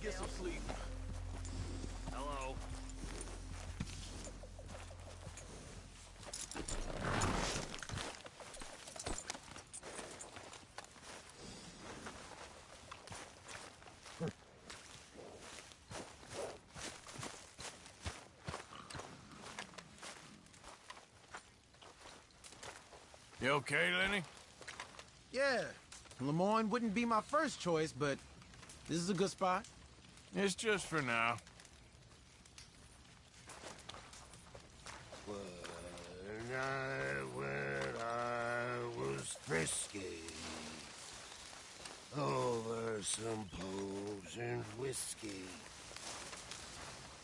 get some sleep. Hello. You okay, Lenny? Yeah, Lemoyne wouldn't be my first choice, but this is a good spot. It's just for now. When I was frisky, over some pubs and whiskey,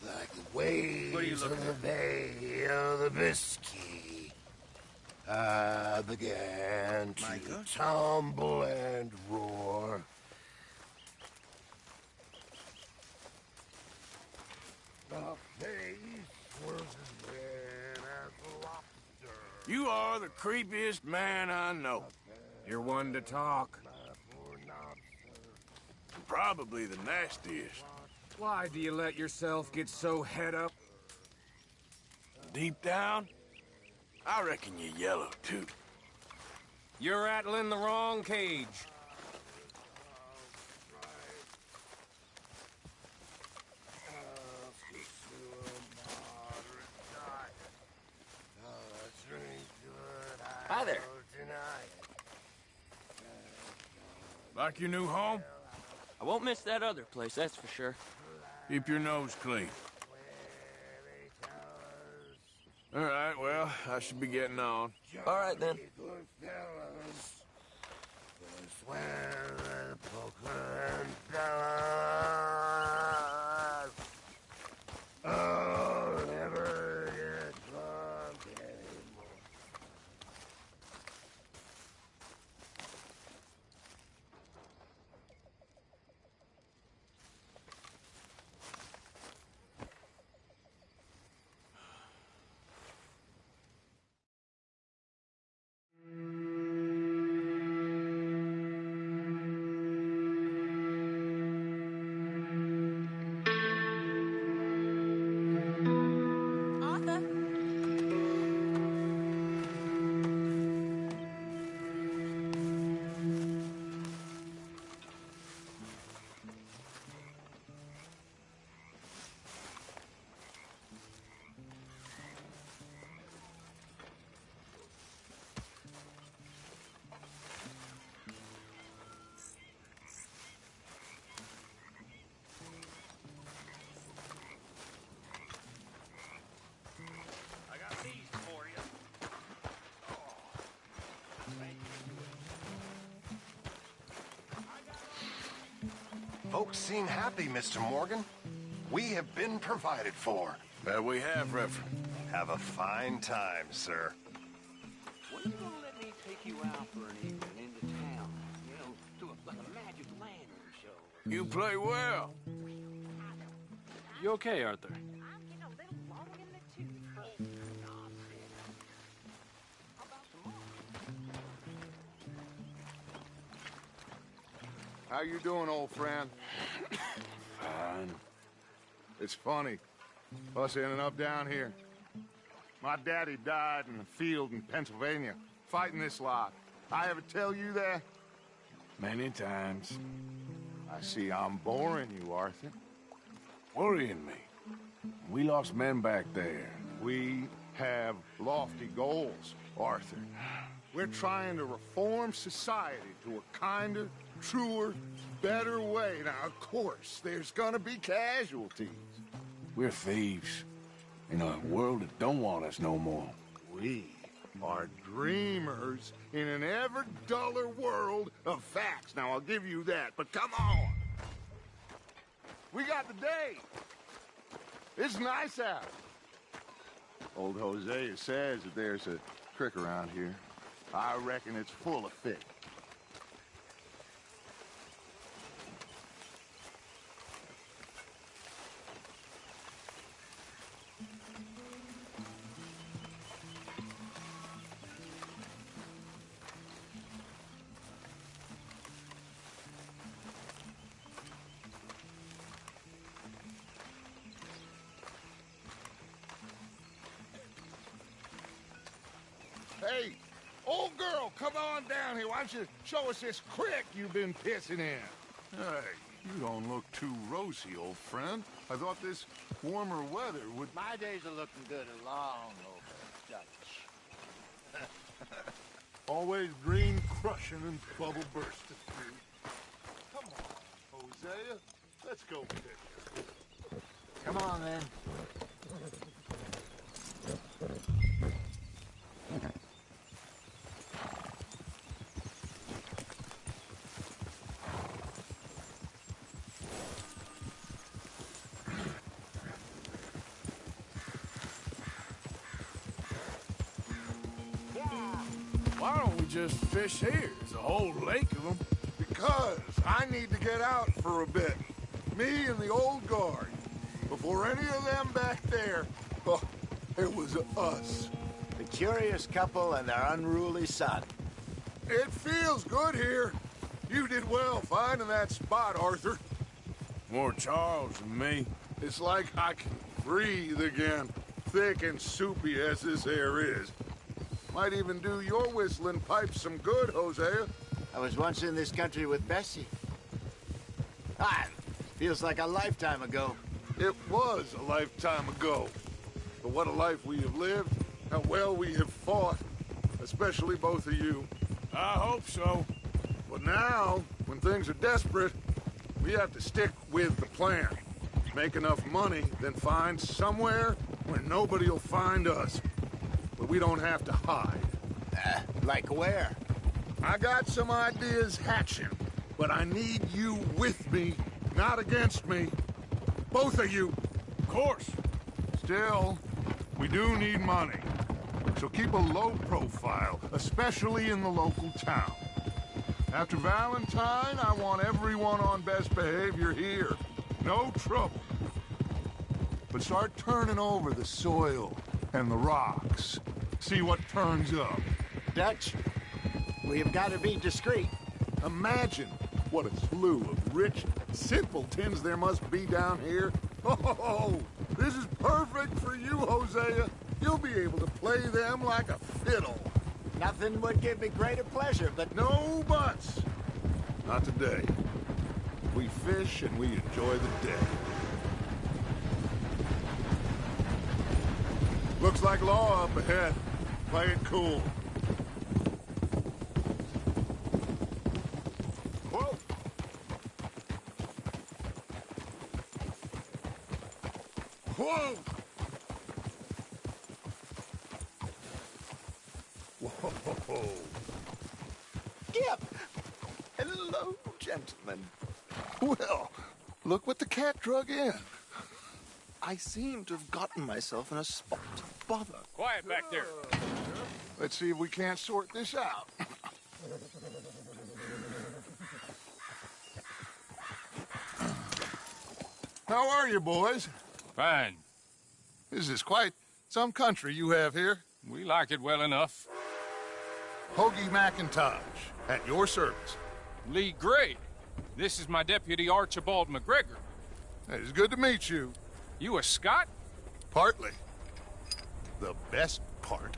like the waves of the Bay of the Biscay, I began to tumble and roar. The face was as red as a lobster. You are the creepiest man I know. You're one to talk. Probably the nastiest. Why do you let yourself get so head up? Deep down, I reckon you're yellow, too. You're rattling the wrong cage. Hi there. Like your new home? I won't miss that other place, that's for sure. Keep your nose clean. All right, well, I should be getting on. All right, then. I'll never get drunk anymore. Arthur? I got these for you. Folks seem happy, Mr. Morgan. We have been provided for. That we have, Reverend. Have a fine time, sir. When you gonna let me take you out for an evening into town? You know, to like a magic lantern show. You play well. You okay, Arthur? I'm getting a little long in the tooth, but how about tomorrow? How you doing, old friend? Fine. It's funny, us ending up down here. My daddy died in a field in Pennsylvania, fighting this lot. I ever tell you that? Many times. I see I'm boring you, Arthur. Worrying me. We lost men back there. We have lofty goals, Arthur. We're trying to reform society to a kinder, truer, better way. Now, of course, there's gonna be casualties. We're thieves. In a world that don't want us no more. We are dreamers in an ever duller world of facts. Now, I'll give you that, but come on. We got the day. It's nice out. Old Hosea says that there's a creek around here. I reckon it's full of fish. girl, come on down here. Why don't you show us this creek you've been pissing in? Hey, you don't look too rosy, old friend. I thought this warmer weather would... My days are looking good along over, Dutch. Always green crushing and bubble bursting. Come on, Hosea. Let's go fishing. Come on, then. Why don't we just fish here? There's a whole lake of them. Because I need to get out for a bit. Me and the old guard. Before any of them back there, oh, it was us. The curious couple and their unruly son. It feels good here. You did well finding that spot, Arthur. More Charles than me. It's like I can breathe again, thick and soupy as this air is. Might even do your whistling pipes some good, Hosea. I was once in this country with Bessie. Ah, feels like a lifetime ago. It was a lifetime ago. But what a life we have lived, how well we have fought, especially both of you. I hope so. But now, when things are desperate, we have to stick with the plan. Make enough money, then find somewhere where nobody will find us. But we don't have to hide. Like where? I got some ideas hatching, but I need you with me, not against me. Both of you. Of course. Still, we do need money. So keep a low profile, especially in the local town. After Valentine, I want everyone on best behavior here. No trouble. But start turning over the soil and the rocks. See what turns up. Dutch, we've got to be discreet. Imagine what a slew of rich simpletons there must be down here. Oh, this is perfect for you, Hosea. You'll be able to play them like a fiddle. Nothing would give me greater pleasure, but... No buts. Not today. We fish and we enjoy the day. Looks like law up ahead. Play it cool. Whoa! Whoa! Whoa! Gip! Hello, gentlemen. Well, look what the cat drug in. I seem to have gotten myself in a spot to bother. Quiet back there. Let's see if we can't sort this out. How are you, boys? Fine. This is quite some country you have here. We like it well enough. Hoagie McIntosh, at your service. Lee Gray. This is my deputy, Archibald McGregor. It's good to meet you. You a Scot? Partly. The best part.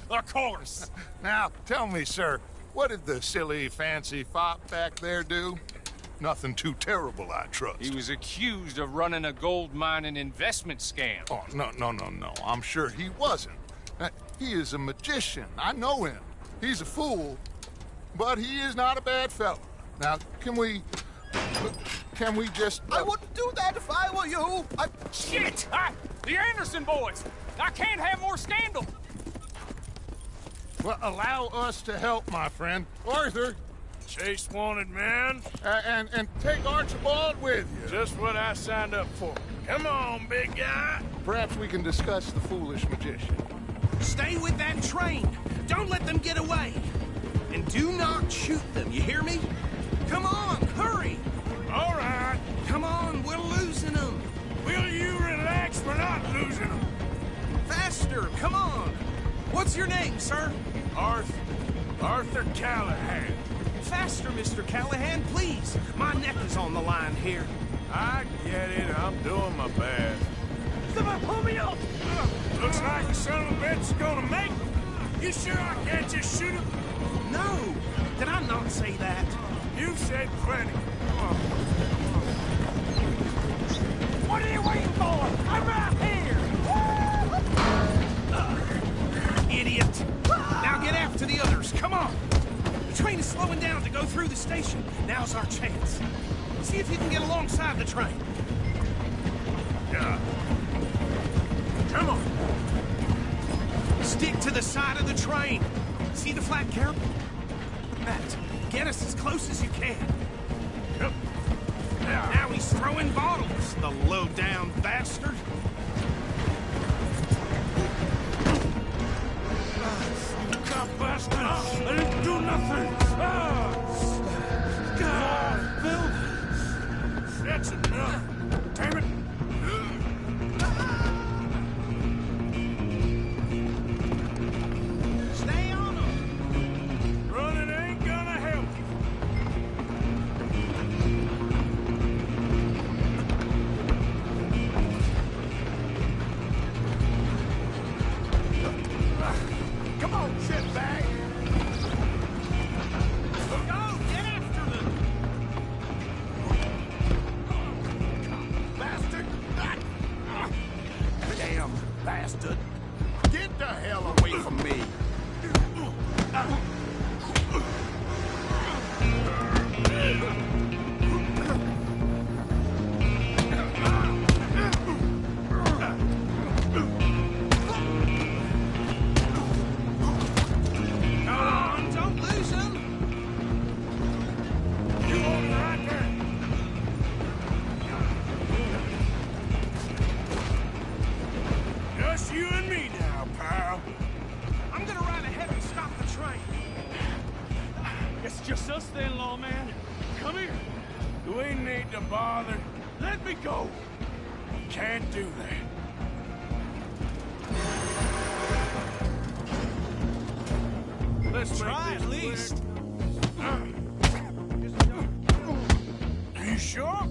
Of course. Now, tell me, sir, what did the silly, fancy fop back there do? Nothing too terrible, I trust. He was accused of running a gold mining investment scam. Oh, no. I'm sure he wasn't. He is a magician. I know him. He's a fool, but he is not a bad fellow. Now, can we just... I wouldn't do that if I were you. Shit! The Anderson boys! I can't have more scandal! Well, allow us to help, my friend. Arthur! Chase wanted man. And take Archibald with you. Just what I signed up for. Come on, big guy. Perhaps we can discuss the foolish magician. Stay with that train. Don't let them get away. And do not shoot them, you hear me? Come on, hurry. All right. Come on, we're losing them. Will you relax? We're not losing them. Faster, come on. What's your name, sir? Arthur Callahan. Faster, Mr. Callahan, please. My neck is on the line here. I get it. I'm doing my best. Come on, pull me up. Looks like the son of a bitch is gonna make it. You sure I can't just shoot him? No! Did I not say that? You said plenty. What are you waiting for? I'm right here! Idiot! Now get after the others, come on! The train is slowing down to go through the station. Now's our chance. See if you can get alongside the train. Yeah. Come on. Stick to the side of the train. See the flat curb? That. Get us as close as you can. Yep. Now he's throwing bottles, the low-down bastard. God, bastard! I didn't do nothing! God, Bill! That's enough! Damn it! Stay on him! Running ain't gonna help you. Come on, shitbag! Go, get after them! Bastard! Damn bastard! Get the hell away from me! Go on, don't lose him! You hold it right there! Just you and me now, pal. I'm gonna ride ahead and stop the train. It's just us then, lawman. Come here. You ain't need to bother. Let me go. Can't do that. Let's try at least. Are you sure?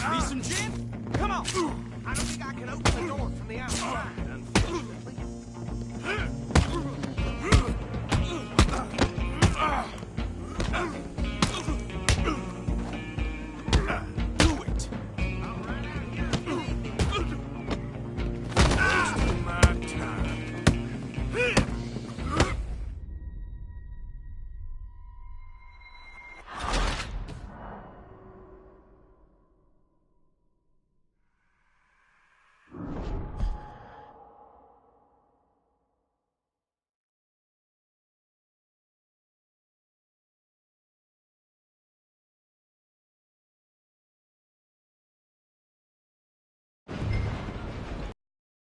Need some gin? Come on. I don't think I can open the door from the outside, unfortunately. Do it. Wasting my time.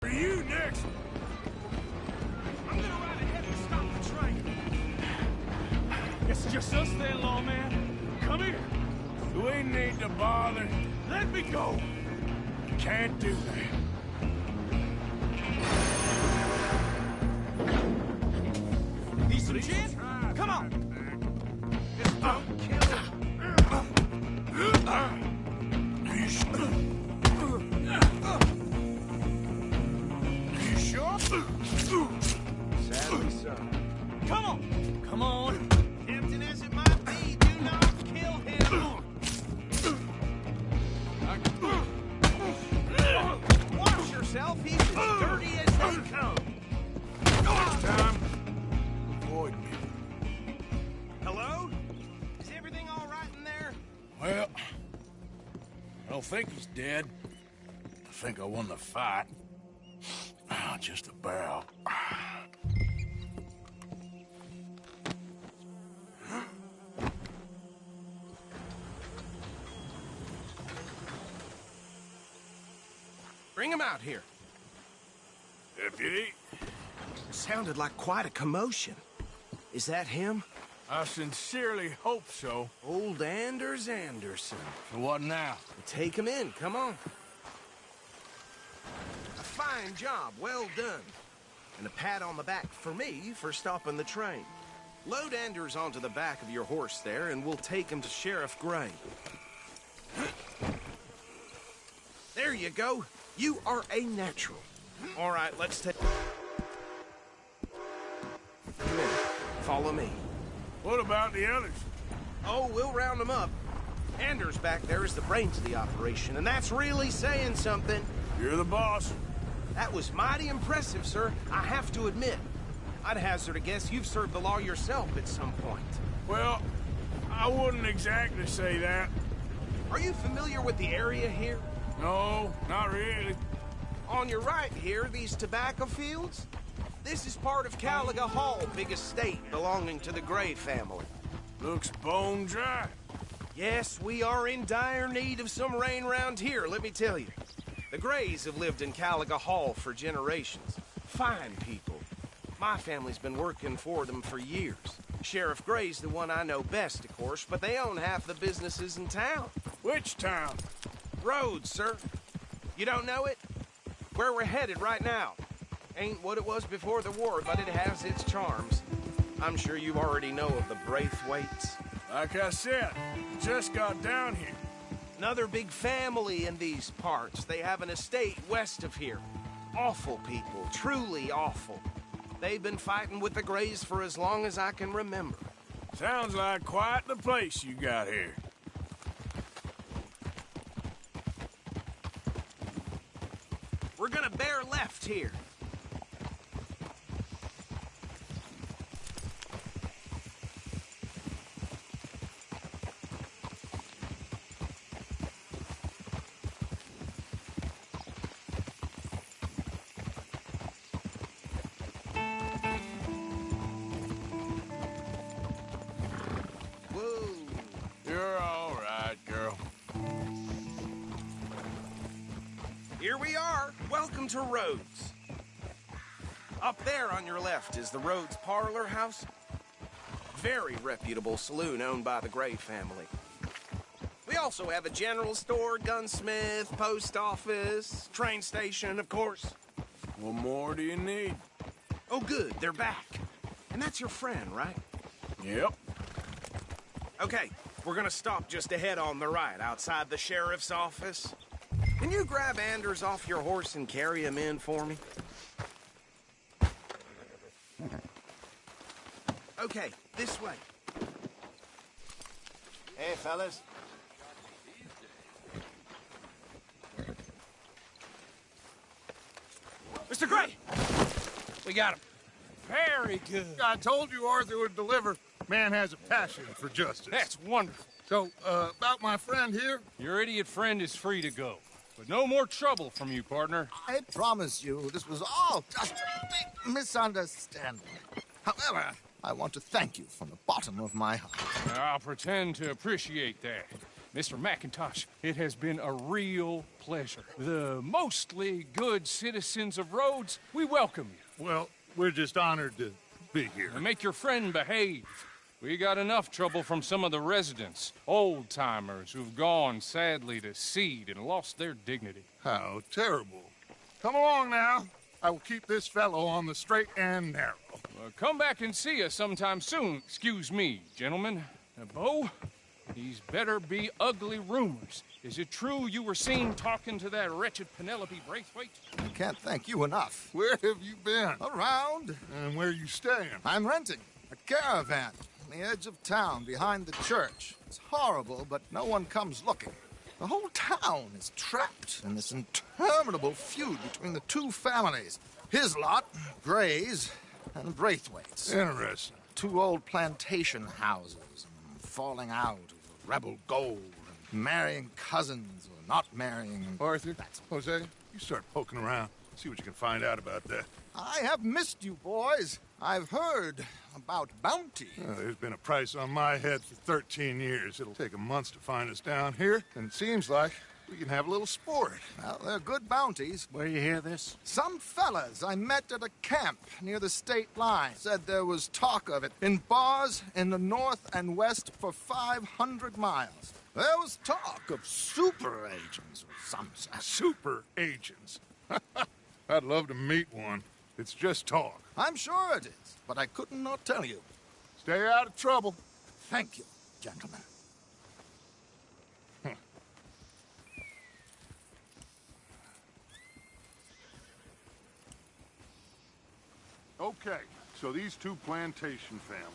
For you next. I'm gonna ride ahead and stop the train. It's just us then, lawman. Come here. You ain't need to bother. Let me go. Can't do that. Need some gin? Come on. Just don't kill him. You sure? Sadly so. Come on. Come on. Tempting as it might be, do not kill him. Watch yourself, he's as dirty as they come. Time. Avoid me. Hello? Is everything all right in there? Well, I don't think he's dead. I think I won the fight. Just about. Bring him out here. Deputy, Sounded like quite a commotion. Is that him? I sincerely hope so. Old Anders Anderson. So what now? Take him in, come on. A fine job, well done. And a pat on the back for me for stopping the train. Load Anders onto the back of your horse there, and we'll take him to Sheriff Gray. There you go. You are a natural. All right, let's take... Come in. Follow me. What about the others? Oh, we'll round them up. Anders back there is the brains of the operation, and that's really saying something. You're the boss. That was mighty impressive, sir. I have to admit. I'd hazard a guess you've served the law yourself at some point. Well, I wouldn't exactly say that. Are you familiar with the area here? No, not really. On your right here, these tobacco fields? This is part of Caliga Hall, big estate belonging to the Gray family. Looks bone dry. Yes, we are in dire need of some rain around here, let me tell you. The Grays have lived in Caliga Hall for generations. Fine people. My family's been working for them for years. Sheriff Gray's the one I know best, of course, but they own half the businesses in town. Which town? Rhodes, sir. You don't know it? Where we're headed right now. Ain't what it was before the war, but it has its charms. I'm sure you already know of the Braithwaites. Like I said, just got down here. Another big family in these parts. They have an estate west of here. Awful people, truly awful. They've been fighting with the Grays for as long as I can remember. Sounds like quite the place you got here. We're gonna bear left here. You're all right, girl. Here we are. Welcome to Rhodes. Up there on your left is the Rhodes Parlor House. Very reputable saloon owned by the Gray family. We also have a general store, gunsmith, post office, train station, of course. What more do you need? Oh, good. They're back. And that's your friend, right? Yep. Okay, we're gonna stop just ahead on the right, outside the sheriff's office. Can you grab Anders off your horse and carry him in for me? Okay, this way. Hey, fellas. Mr. Gray! We got him. Very good. I told you Arthur would deliver. Man has a passion for justice. That's wonderful. So, about my friend here? Your idiot friend is free to go. But no more trouble from you, partner. I promise you, this was all just a big misunderstanding. However, I want to thank you from the bottom of my heart. I'll pretend to appreciate that. Mr. McIntosh, it has been a real pleasure. The mostly good citizens of Rhodes, we welcome you. Well, we're just honored to be here. And make your friend behave. We got enough trouble from some of the residents, old-timers who've gone, sadly, to seed and lost their dignity. How terrible. Come along now. I will keep this fellow on the straight and narrow. Come back and see us sometime soon. Excuse me, gentlemen. Bo, these better be ugly rumors. Is it true you were seen talking to that wretched Penelope Braithwaite? I can't thank you enough. Where have you been? Around. And where you staying? I'm renting a caravan on the edge of town behind the church. It's horrible, but no one comes looking. The whole town is trapped in this interminable feud between the two families. His lot, Gray's, and Braithwaite's. Interesting. Two old plantation houses, falling out of rebel gold, and marrying cousins or not marrying. Arthur, Jose, you start poking around. See what you can find out about that. I have missed you, boys. I've heard about bounty. There's been a price on my head for 13 years. It'll take a month to find us down here, and it seems like we can have a little sport. Well, they're good bounties. Where you hear this? Some fellas I met at a camp near the state line said there was talk of it in bars in the north and west for 500 miles. There was talk of super agents or some such. Super agents. I'd love to meet one. It's just talk. I'm sure it is, but I couldn't not tell you. Stay out of trouble. Thank you, gentlemen. Okay, so these two plantation families.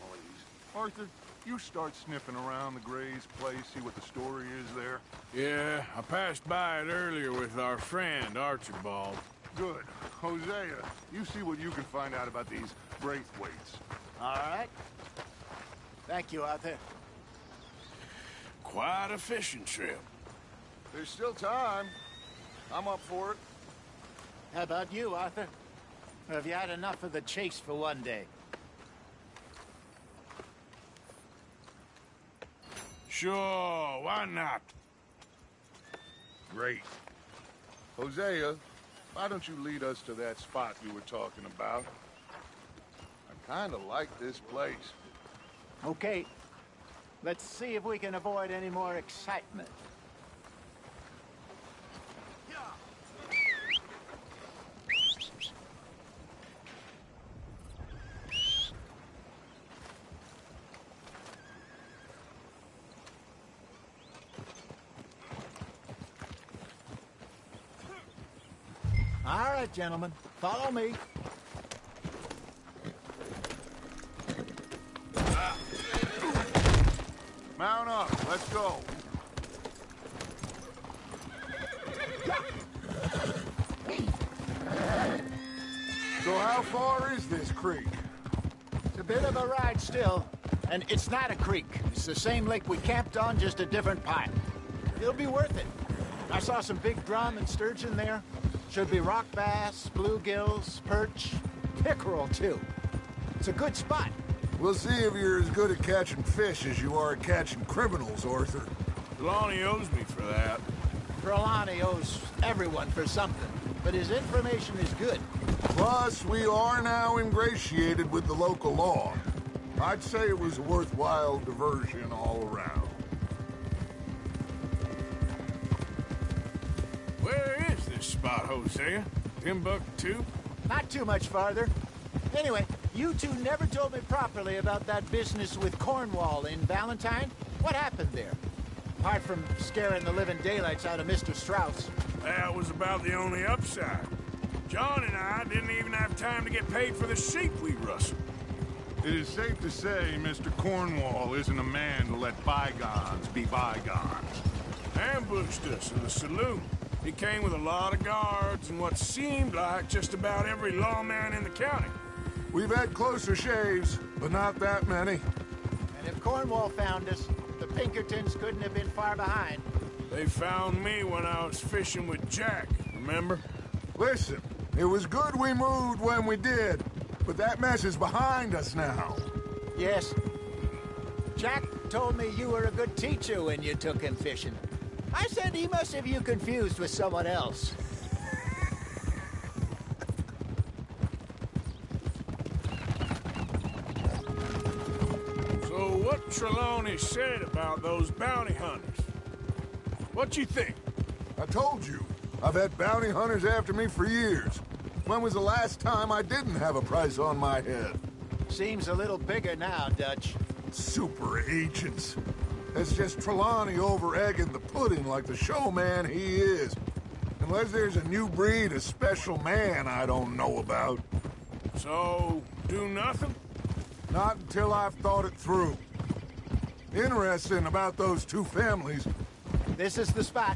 Arthur, you start sniffing around the Gray's place, see what the story is there? Yeah, I passed by it earlier with our friend, Archibald. Good. Hosea, you see what you can find out about these Braithwaites. All right. Thank you, Arthur. Quite a fishing trip. There's still time. I'm up for it. How about you, Arthur? Or have you had enough of the chase for one day? Sure, why not? Great. Hosea, why don't you lead us to that spot you were talking about? I kind of like this place. Okay. Let's see if we can avoid any more excitement. All right, gentlemen, follow me. Mount up, let's go. So how far is this creek? It's a bit of a ride still, and it's not a creek. It's the same lake we camped on, just a different pipe. It'll be worth it. I saw some big drum and sturgeon there. Should be rock bass, bluegills, perch, pickerel, too. It's a good spot. We'll see if you're as good at catching fish as you are at catching criminals, Arthur. Trelawney owes me for that. Trelawney owes everyone for something, but his information is good. Plus, we are now ingratiated with the local law. I'd say it was a worthwhile diversion all around. Where is this spot, Hosea? Timbuktu? Not too much farther. Anyway, you two never told me properly about that business with Cornwall in Valentine. What happened there? Apart from scaring the living daylights out of Mr. Strauss. That was about the only upside. John and I didn't even have time to get paid for the sheep we rustled. It is safe to say Mr. Cornwall isn't a man to let bygones be bygones. Ambushed us in the saloon. He came with a lot of guards and what seemed like just about every lawman in the county. We've had closer shaves, but not that many. And if Cornwall found us, the Pinkertons couldn't have been far behind. They found me when I was fishing with Jack, remember? Listen, it was good we moved when we did, but that mess is behind us now. Yes. Jack told me you were a good teacher when you took him fishing. I said he must have you confused with someone else. So what Trelawney said about those bounty hunters? What you think? I told you, I've had bounty hunters after me for years. When was the last time I didn't have a price on my head? Seems a little bigger now, Dutch. Super agents. It's just Trelawney over-egging the pudding like the showman he is. Unless there's a new breed of special man I don't know about. So, do nothing? Not until I've thought it through. Interesting about those two families. This is the spot.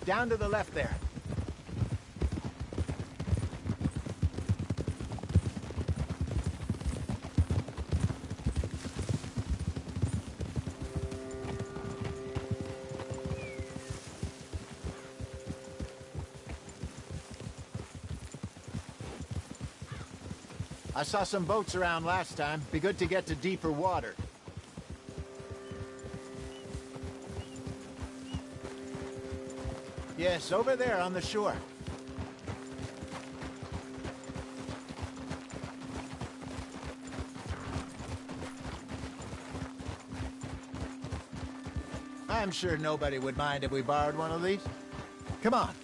Down to the left there. I saw some boats around last time. Be good to get to deeper water. Yes, over there on the shore. I'm sure nobody would mind if we borrowed one of these. Come on.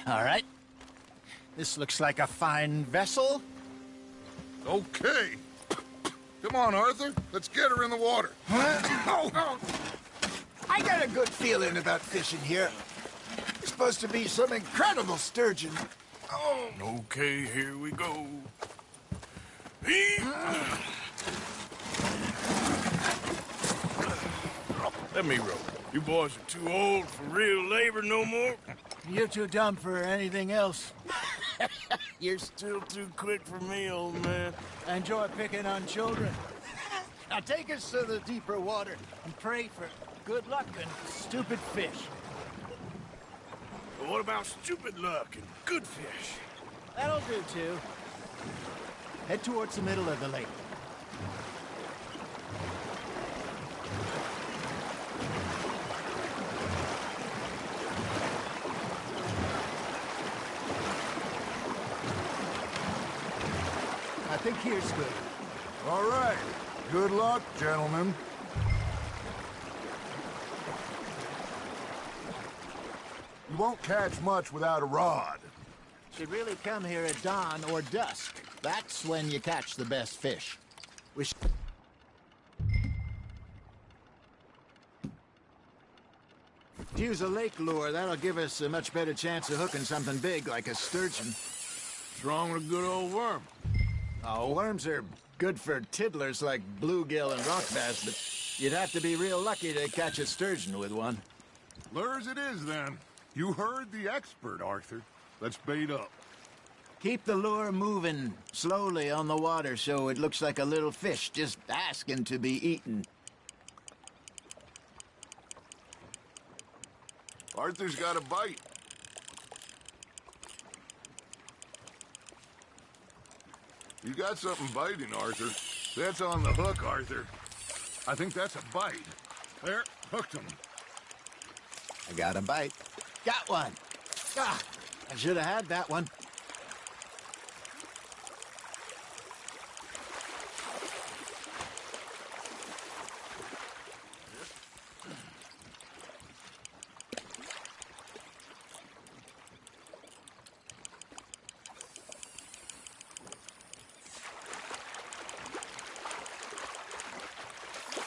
All right. This looks like a fine vessel. Okay. Come on, Arthur. Let's get her in the water. I got a good feeling about fishing here. It's supposed to be some incredible sturgeon. Oh. Okay, here we go. Let me row. You boys are too old for real labor no more. You're too dumb for anything else. You're still too quick for me, old man. I enjoy picking on children. Now take us to the deeper water and pray for good luck and stupid fish. But what about stupid luck and good fish? That'll do, too. Head towards the middle of the lake. I think here's good. All right. Good luck, gentlemen. You won't catch much without a rod. Should really come here at dawn or dusk. That's when you catch the best fish. Use a lake lure. That'll give us a much better chance of hooking something big like a sturgeon. What's wrong with a good old worm? Oh, worms are good for tiddlers like bluegill and rock bass, but you'd have to be real lucky to catch a sturgeon with one. Lures it is, then. You heard the expert, Arthur. Let's bait up. Keep the lure moving slowly on the water so it looks like a little fish just asking to be eaten. Arthur's got a bite. You got something biting, Arthur. That's on the hook, Arthur. I think that's a bite. There, hooked him. I got a bite. Got one. Ah, I should have had that one.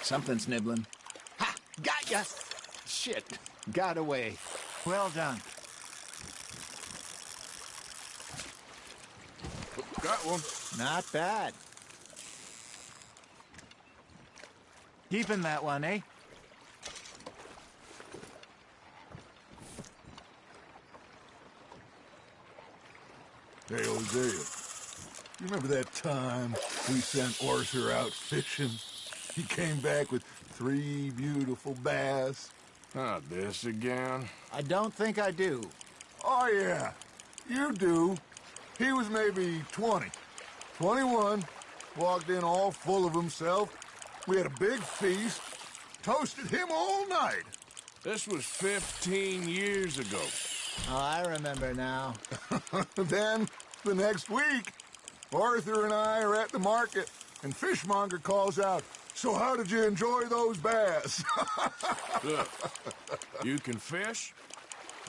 Something's nibbling. Ha! Got ya! Shit. Got away. Well done. Got one. Not bad. Keeping that one, eh? Hey, Hosea. You remember that time we sent Arthur out fishing? He came back with 3 beautiful bass. Not this again. I don't think I do. Oh, yeah. You do. He was maybe 20. 21. Walked in all full of himself. We had a big feast. Toasted him all night. This was 15 years ago. Oh, I remember now. Then, the next week, Arthur and I are at the market, and Fishmonger calls out, "So how did you enjoy those bass?" Look, you can fish,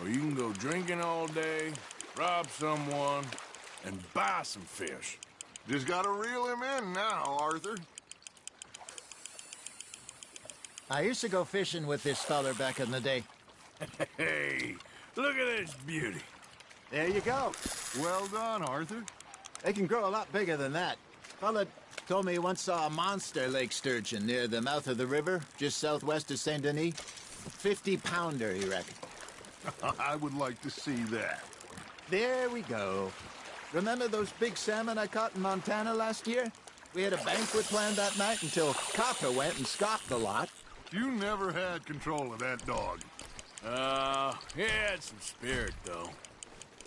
or you can go drinking all day, rob someone, and buy some fish. Just gotta reel him in now, Arthur. I used to go fishing with this feller back in the day. Hey, look at this beauty. There you go. Well done, Arthur. They can grow a lot bigger than that. Fella told me he once saw a monster lake sturgeon near the mouth of the river, just southwest of Saint Denis. 50-pounder, he reckoned. I would like to see that. There we go. Remember those big salmon I caught in Montana last year? We had a banquet planned that night until Copper went and scoffed the lot. You never had control of that dog. He had some spirit, though.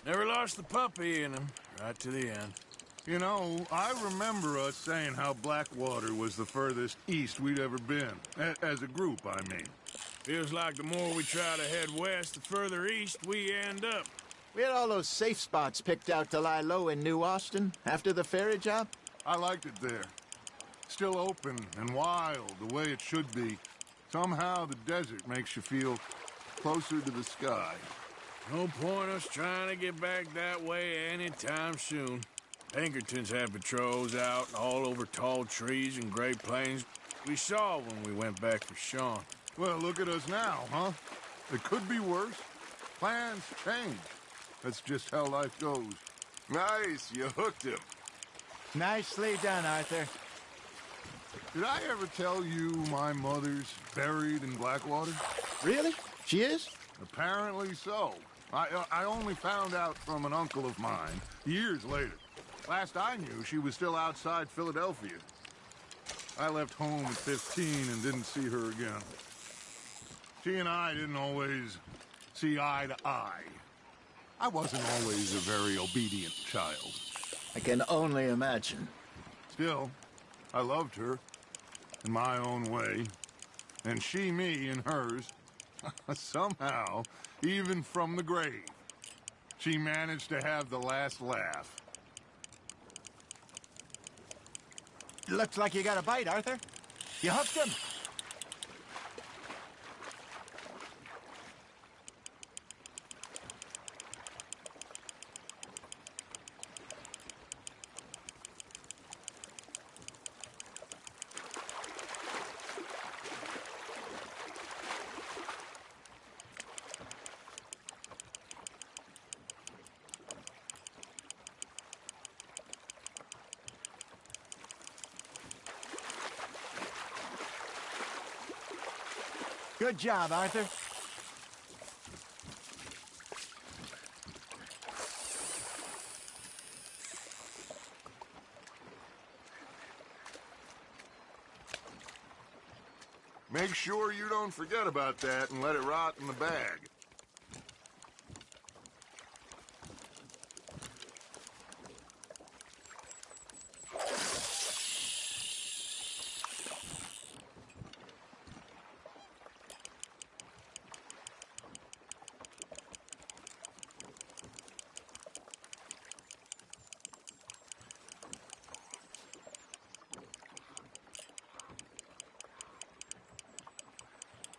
Never lost the puppy in him, right to the end. You know, I remember us saying how Blackwater was the furthest east we'd ever been. As a group, I mean. Feels like the more we try to head west, the further east we end up. We had all those safe spots picked out to lie low in New Austin after the ferry job. I liked it there. Still open and wild, the way it should be. Somehow the desert makes you feel closer to the sky. No point us trying to get back that way anytime soon. Pinkertons had patrols out all over tall trees and Great Plains. We saw when we went back for Sean. Well, look at us now, huh? It could be worse. Plans change. That's just how life goes. Nice, you hooked him. Nicely done, Arthur. Did I ever tell you my mother's buried in Blackwater? Really? She is? Apparently so. I only found out from an uncle of mine years later. Last I knew, she was still outside Philadelphia. I left home at 15 and didn't see her again. She and I didn't always see eye to eye. I wasn't always a very obedient child. I can only imagine. Still, I loved her in my own way, and she me in hers. Somehow, even from the grave, she managed to have the last laugh. Looks like you got a bite, Arthur. You hooked him. Good job, Arthur. Make sure you don't forget about that and let it rot in the bag.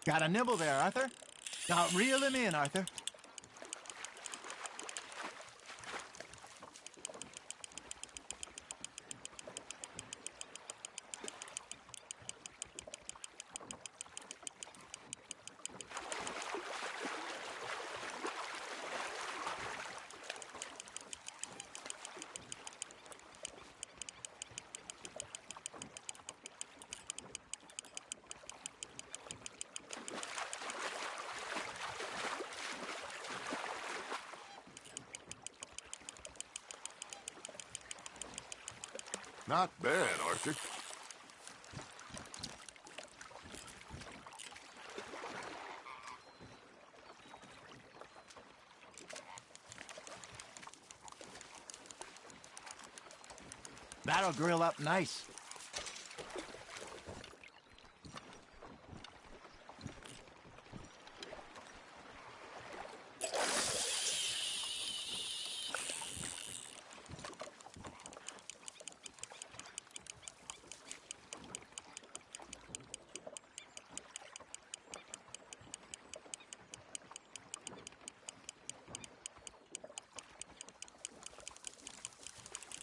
Got a nibble there, Arthur. Now reel him in, Arthur. Not bad, Arthur. That'll grill up nice.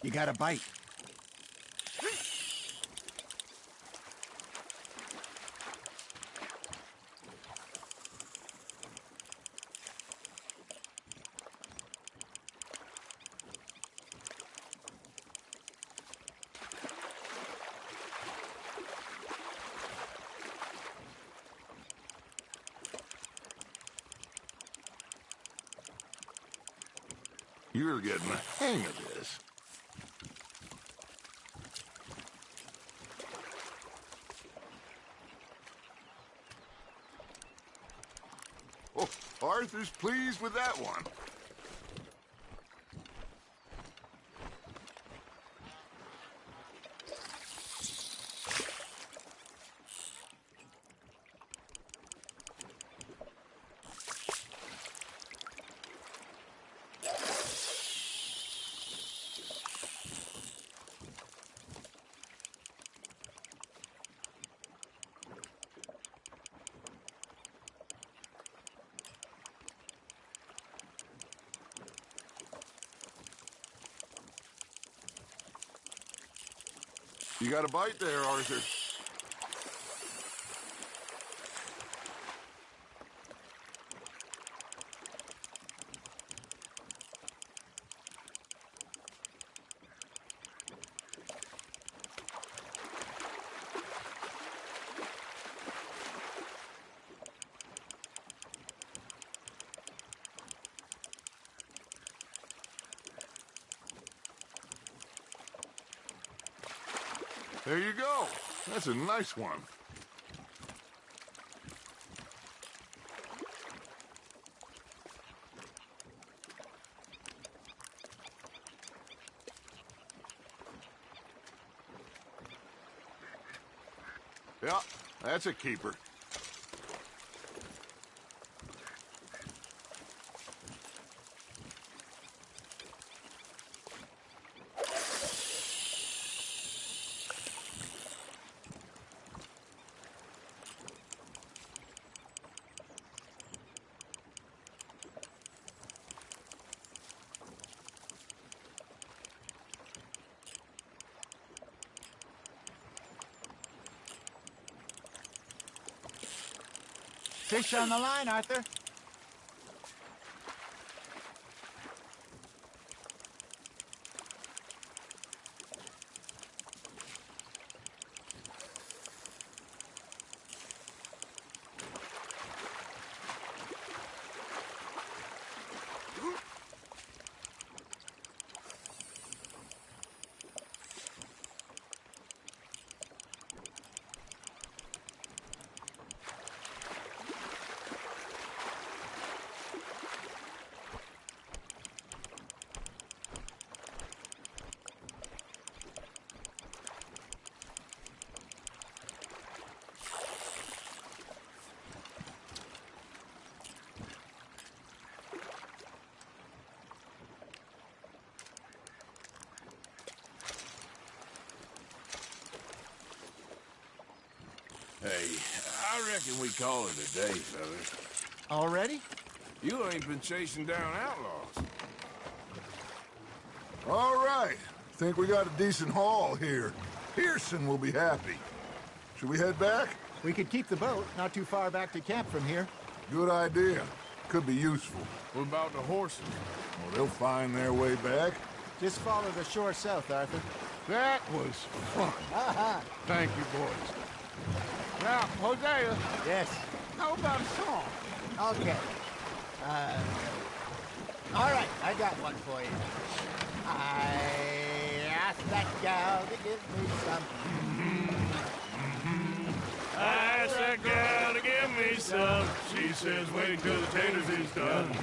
You got a bite. You're getting the hang of this. Oh, Arthur's pleased with that one. You got a bite there, Arthur. There you go. That's a nice one. Yeah, that's a keeper. Fish on the line, Arthur. Hey, I reckon we call it a day, fellas. Already? You ain't been chasing down outlaws. All right. Think we got a decent haul here. Pearson will be happy. Should we head back? We could keep the boat not too far back to camp from here. Good idea. Could be useful. What about the horses? Well, they'll find their way back. Just follow the shore south, Arthur. That was fun. Thank you, boys. Now, Hosea. Yes. How about a song? Okay. All right, I got one for you. I asked that gal to give me some. I asked that gal to give me some. She says, wait till the taters is done.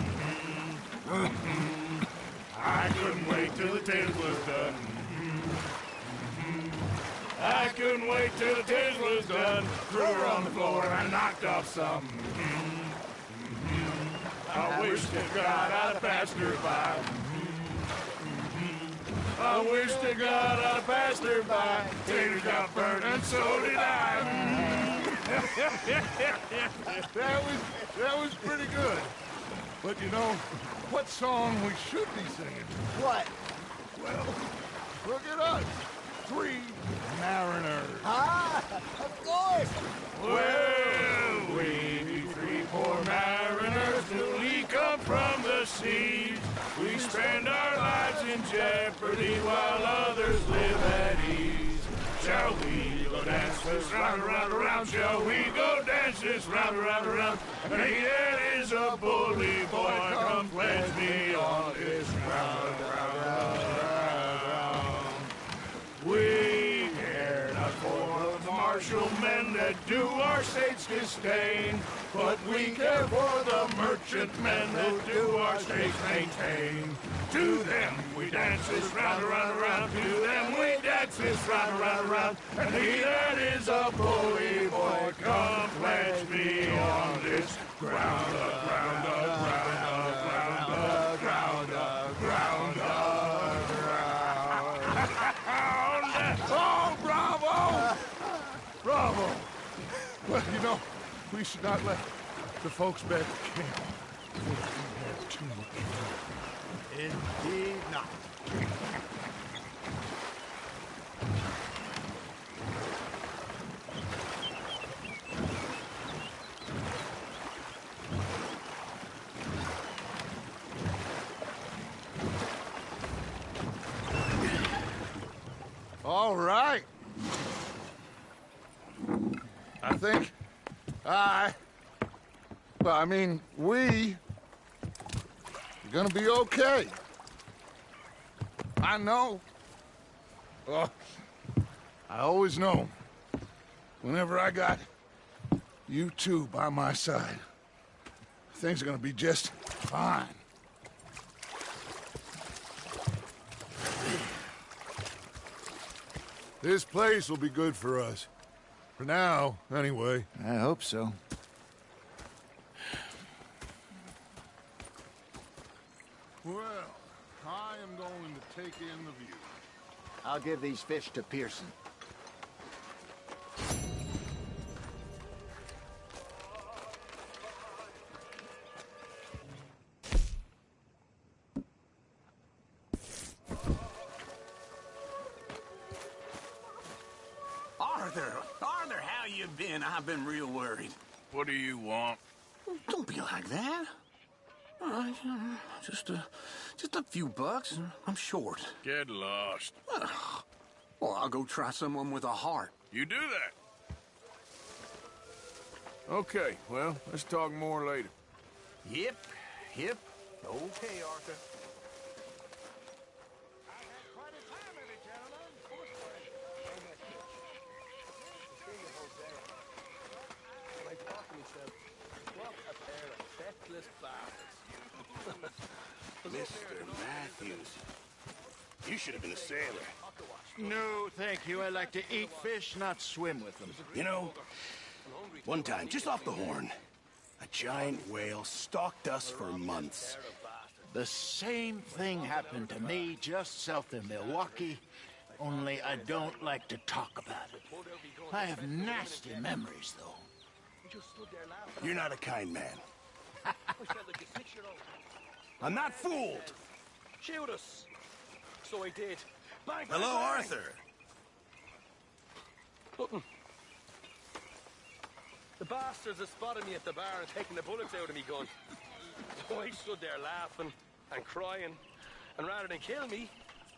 I couldn't wait till the taters was done. I couldn't wait till the taters was done. Threw her on the floor and I knocked off some. I wish to God I'd have passed her by. I wish to God I'd have passed her by. Taters got burned and so did I. That was pretty good. But you know, what song we should be singing? What? Well, look at us. 3 mariners. Ah, of course. Well, we be 3 poor mariners till we come from the seas. We spend our lives in jeopardy while others live at ease. Shall we go dance this round, around, around? Shall we go dance this round, around, around? And he that is a bully boy, come pledge me on this round, round, round. We care not for the martial men that do our states disdain, but we care for the merchant men that do our states maintain. To them we dance this round, around, around. To them we dance this round, around, around. And he that is a bully boy, come pledge me on this ground up, ground up, ground up, ground up, ground up, ground up, ground up. Oh, bravo! Bravo! Well, you know, we should not let the folks back at camp think we have too much fun. Indeed not. All right. I think we are gonna be okay. I know. Well, I always know. Whenever I got you two by my side, things are gonna be just fine. This place will be good for us. For now, anyway. I hope so. Well, I am going to take in the view. I'll give these fish to Pearson. Arthur, how you been? I've been real worried. What do you want? Don't be like that. All right, just a few bucks. I'm short. Get lost. Well, I'll go try someone with a heart. You do that. Okay, well, let's talk more later. Yep. Okay, Arthur. Mr. Matthews, you should have been a sailor. No, thank you. I like to eat fish, not swim with them. You know, one time, just off the Horn, a giant whale stalked us for months. The same thing happened to me just south of Milwaukee, only I don't like to talk about it. I have nasty memories, though. You're not a kind man. I'm not fooled. Shoot us. So I did. Bang, Hello, bang, bang. Arthur. Nothing. The bastards have spotted me at the bar and taken the bullets out of me gun. So I stood there laughing and crying, and rather than kill me,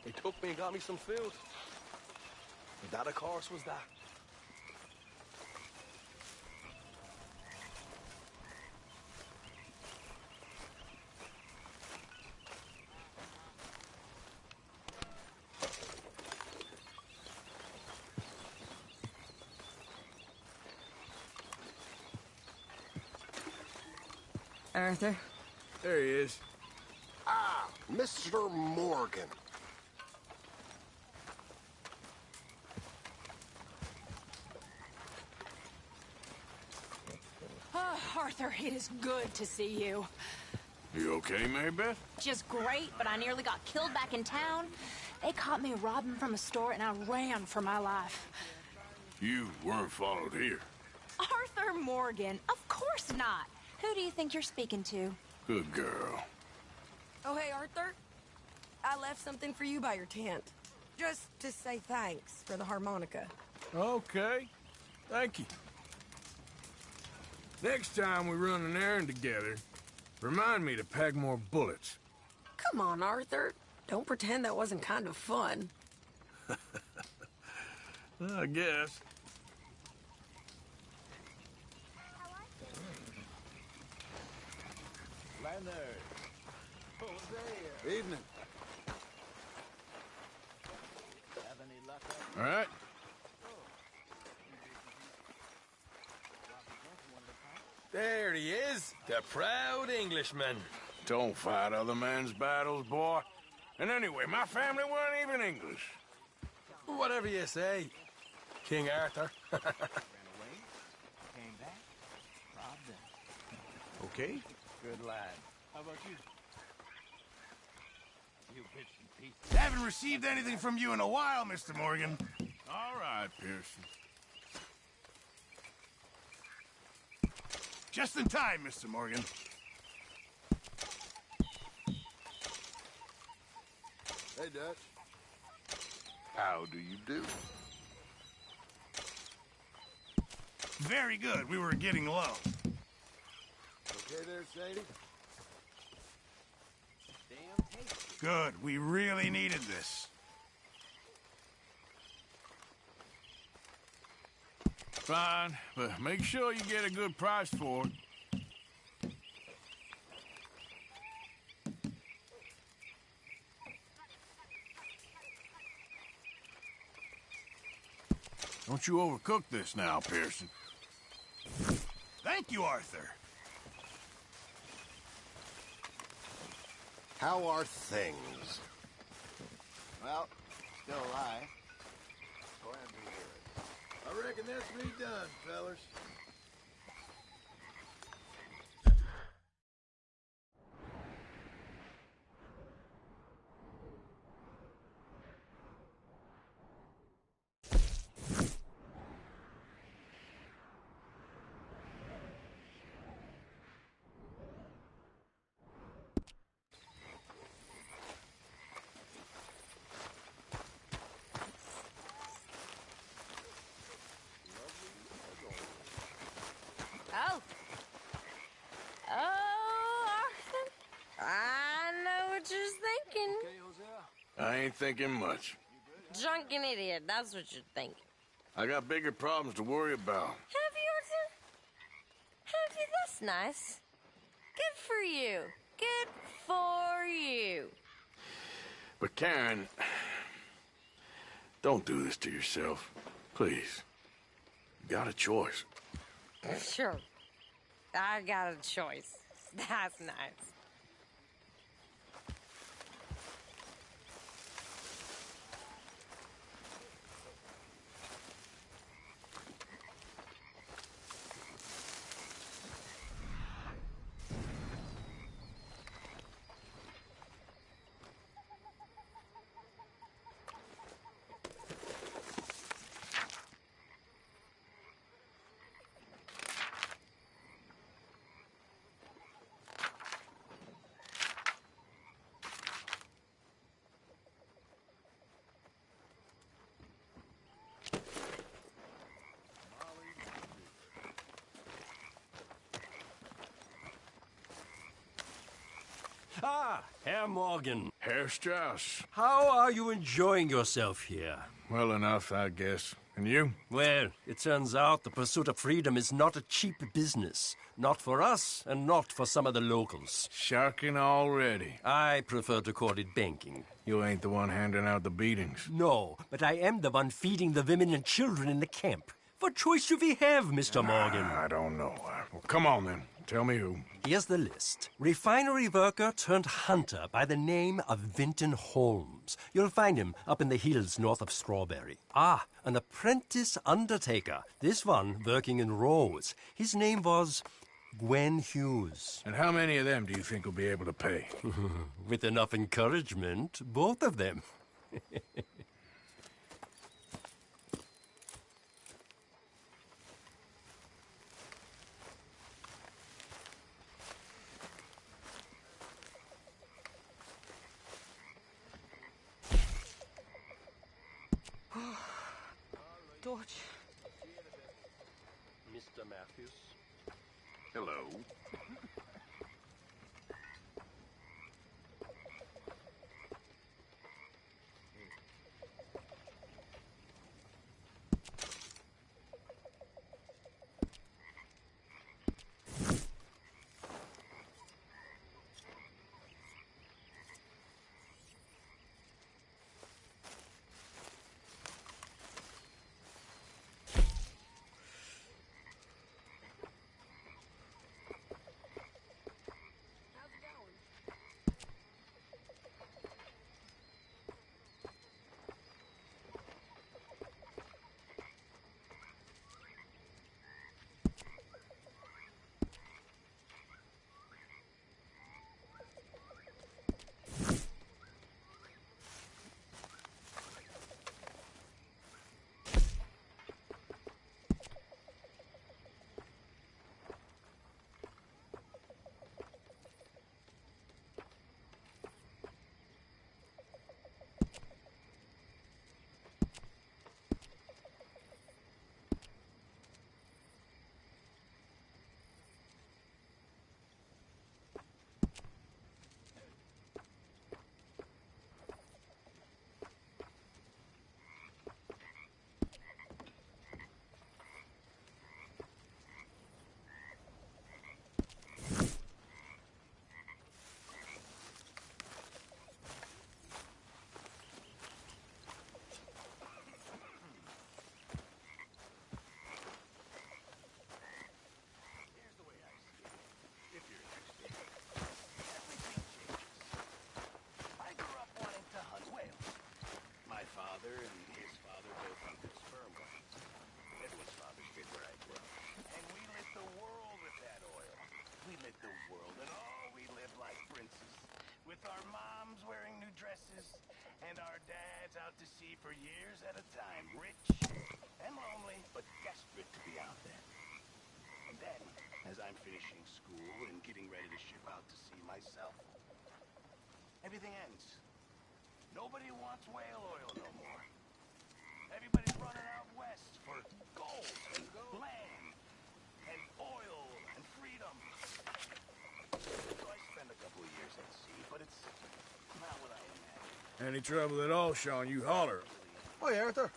they took me and got me some food. And that, of course, was that. Arthur? There he is. Ah, Mr. Morgan. Oh, Arthur, it is good to see you. You okay, Marybeth? Just great, but I nearly got killed back in town. They caught me robbing from a store, and I ran for my life. You weren't followed here. Arthur Morgan? Of course not. Who do you think you're speaking to? Good girl. Oh, hey, Arthur. I left something for you by your tent. Just to say thanks for the harmonica. Okay. Thank you. Next time we run an errand together, remind me to pack more bullets. Come on, Arthur. Don't pretend that wasn't kind of fun. I guess. Evening. All right. There he is, the proud Englishman. Don't fight other men's battles, boy. And anyway, my family weren't even English. Whatever you say, King Arthur. Okay? Good lad. How about you? You bits and pieces. Haven't received anything from you in a while, Mr. Morgan. All right, Pearson. Just in time, Mr. Morgan. Hey, Dutch. How do you do? Very good. We were getting low. Okay there, Sadie? Good. We really needed this. Fine, but make sure you get a good price for it. Don't you overcook this now, Pearson. Thank you, Arthur. How are things? Well, still alive. Glad to hear it. I reckon that's me done, fellas. Oh. Oh, Arthur. I know what you're thinking. I ain't thinking much. Drunken idiot, that's what you're thinking. I got bigger problems to worry about. Have you, Arthur? Have you? That's nice. Good for you. Good for you. But Karen, don't do this to yourself. Please. You got a choice. Sure. I got a choice. That's nice. Ah, Herr Morgan. Herr Strauss. How are you enjoying yourself here? Well enough, I guess. And you? Well, it turns out the pursuit of freedom is not a cheap business. Not for us, and not for some of the locals. Sharking already. I prefer to call it banking. You ain't the one handing out the beatings. No, but I am the one feeding the women and children in the camp. What choice do we have, Mr. Morgan? I don't know. Well, come on, then. Tell me who. Here's the list. Refinery worker turned hunter by the name of Vinton Holmes. You'll find him up in the hills north of Strawberry. Ah, an apprentice undertaker. This one working in Rose. His name was Gwen Hughes. And how many of them do you think will be able to pay? With enough encouragement, both of them. Dodge. Mr. Matthews. Hello. father and his father both hunted sperm whales. Edward's father stayed where I grew up. And we lit the world with that oil. We lit the world, and oh, we lived like princes. With our moms wearing new dresses, and our dads out to sea for years at a time. Rich and lonely, but desperate to be out there. And then, as I'm finishing school and getting ready to ship out to sea myself, everything ends. Nobody wants whale oil no more. Everybody's running out west for gold and land and oil and freedom. So I spent a couple of years at sea, but it's not what I imagined. Any trouble at all, Sean, you holler. Hey, Arthur.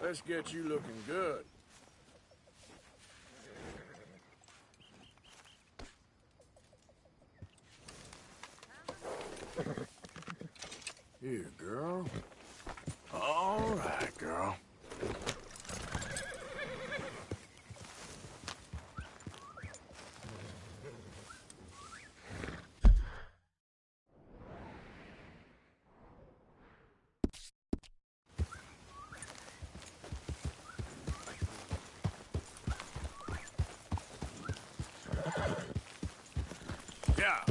Let's get you looking good. Here, girl. All right, girl. Yeah.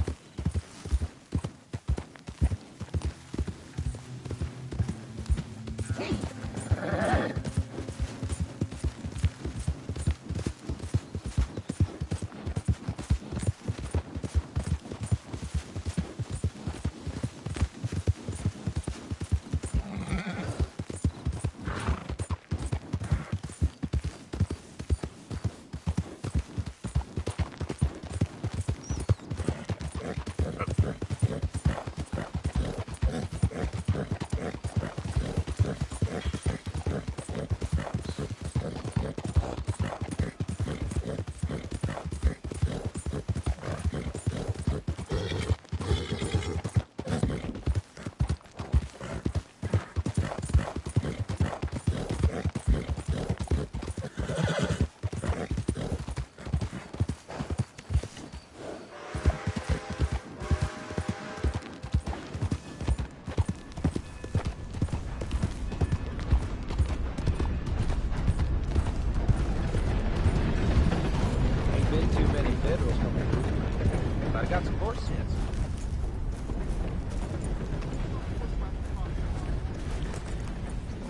Got some horse sense.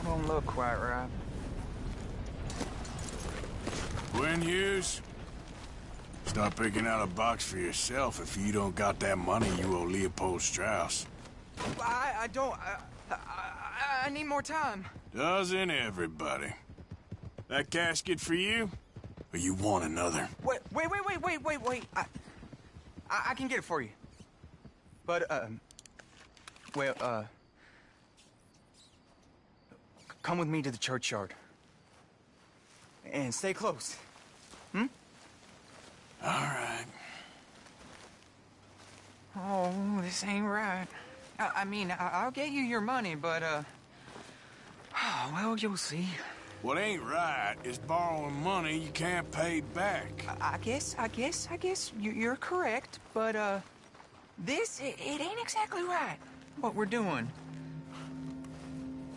Don't look quite right. Gwen Hughes, start picking out a box for yourself if you don't got that money you owe Leopold Strauss. I don't... I need more time. Doesn't everybody? That casket for you? Or you want another? Wait. I can get it for you. But, come with me to the churchyard. And stay close. Hmm? All right. Oh, this ain't right. I mean, I'll get you your money, but, well, you'll see. What ain't right is borrowing money you can't pay back. I guess you're correct, but, it ain't exactly right, what we're doing.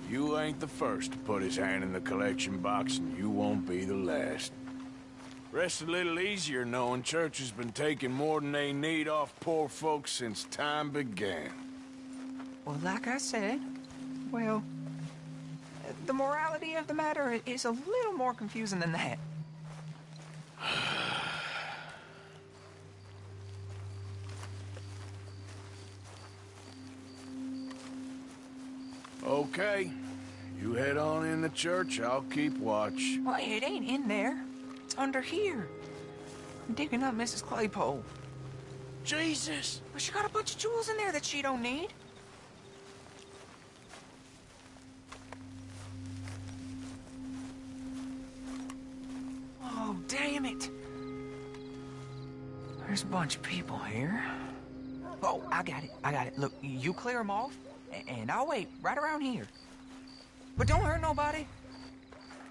You ain't the first to put his hand in the collection box, and you won't be the last. Rests a little easier knowing church has been taking more than they need off poor folks since time began. Well, like I said, well, the morality of the matter is a little more confusing than that. Okay. You head on in the church, I'll keep watch. Well, it ain't in there. It's under here. I'm digging up Mrs. Claypole. Jesus! Well, she got a bunch of jewels in there that she don't need. Oh, damn it. There's a bunch of people here. Oh, I got it. Look, you clear them off, and I'll wait right around here. But don't hurt nobody.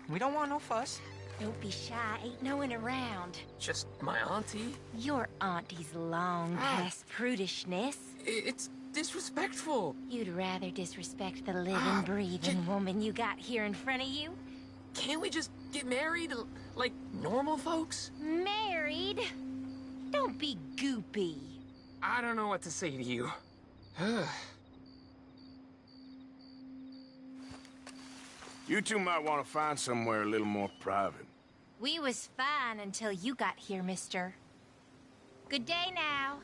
We don't want no fuss. Don't be shy. Ain't no one around. Just my auntie? Your auntie's long past prudishness. It's disrespectful. You'd rather disrespect the living, breathing woman you got here in front of you? Can't we just get married like normal folks? Married? Don't be goopy. I don't know what to say to you. You two might want to find somewhere a little more private. We was fine until you got here, mister. Good day now.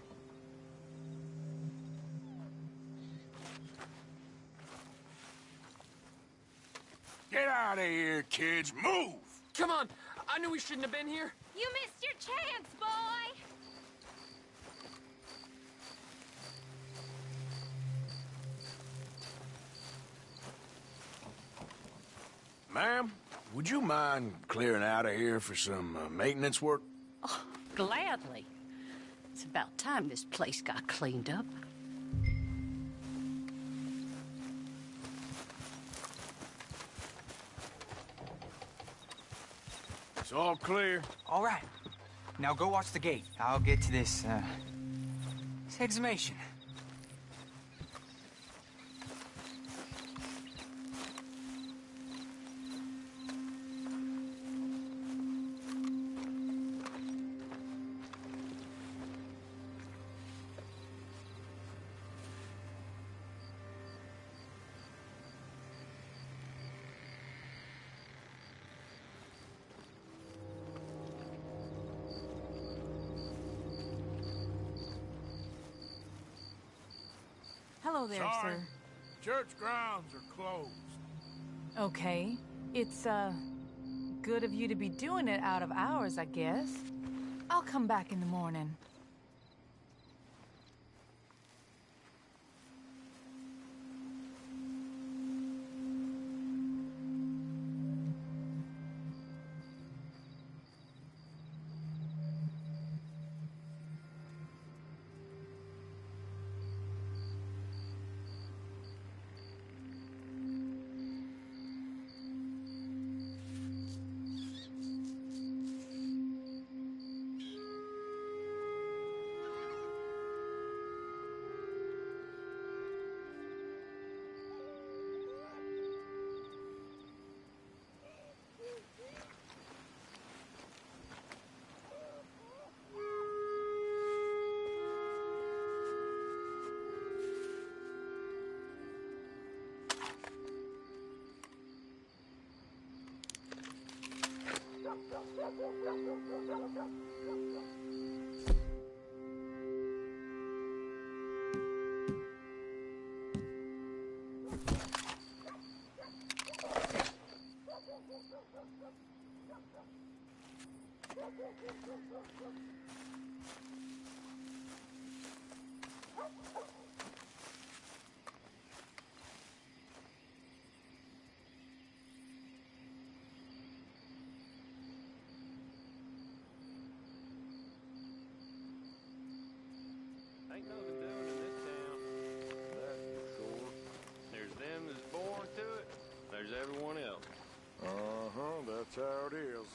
Get out of here, kids. Move! Come on. I knew we shouldn't have been here. You missed your chance, boy! Ma'am, would you mind clearing out of here for some maintenance work? Oh, gladly. It's about time this place got cleaned up. It's all clear. All right. Now go watch the gate. I'll get to this exhumation. Hello there, Sorry. sir. Church grounds are closed. Okay. It's, good of you to be doing it out of hours, I guess. I'll come back in the morning. Ain't no doing in this town. That's for sure. There's them that's born to it. There's everyone else. Uh-huh, that's how it is.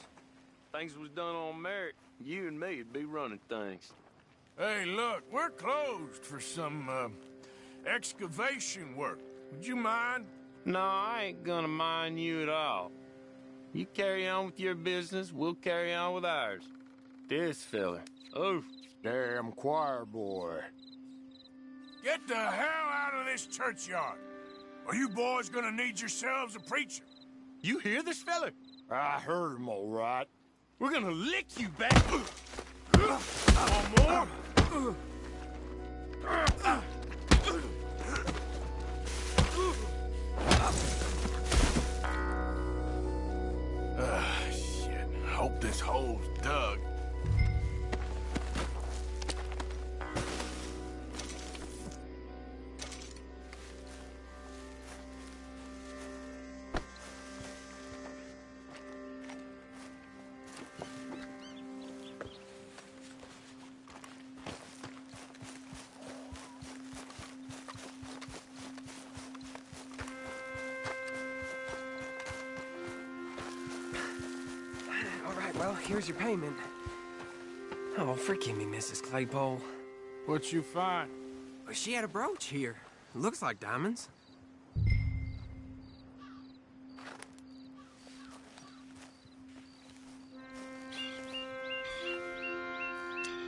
Things was done on merit, you and me'd be running things. Hey, look, we're closed for some, excavation work. Would you mind? No, I ain't gonna mind you at all. You carry on with your business, we'll carry on with ours. This fella, oof. Damn choir boy. Get the hell out of this churchyard. Or you boys gonna need yourselves a preacher. You hear this fella? I heard him all right. We're gonna lick you back. One more? Shit. Hope this hole's dug. Well, here's your payment. Oh, forgive me, Mrs. Claypole. What'd you find? She had a brooch here. Looks like diamonds.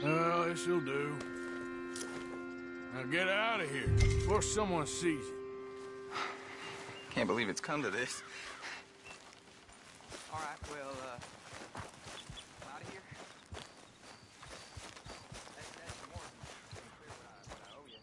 Well, this'll do. Now get out of here before someone sees you. Can't believe it's come to this. All right, well, out of here. That's more than clear what I owe you.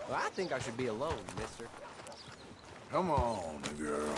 Well, I think I should be alone, mister. Come on, girl.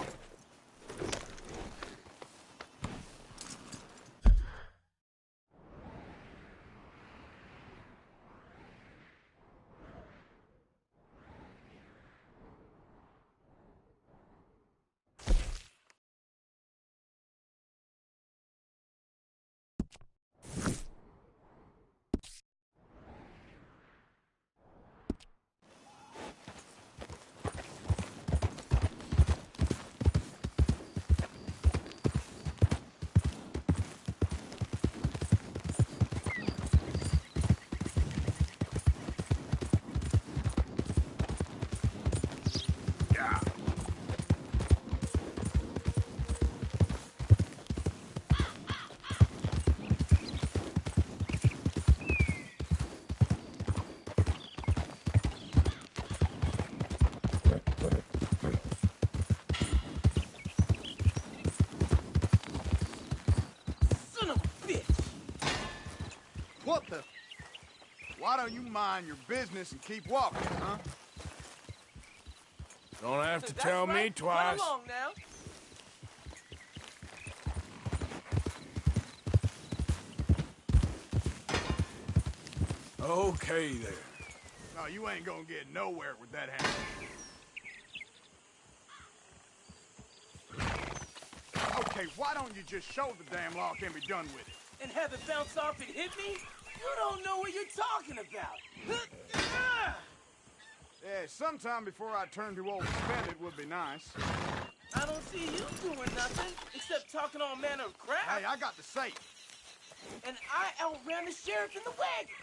What the? Why don't you mind your business and keep walking, huh? Don't have to tell me twice. Run along now. Okay, there. No, you ain't gonna get nowhere with that hand. Okay, why don't you just show the damn law can be done with it? and have it bounce off and hit me? You don't know what you're talking about. Yeah, sometime before I turn too old to spend it would be nice. I don't see you doing nothing except talking all manner of crap. Hey, I got the safe. And I outran the sheriff in the wagon.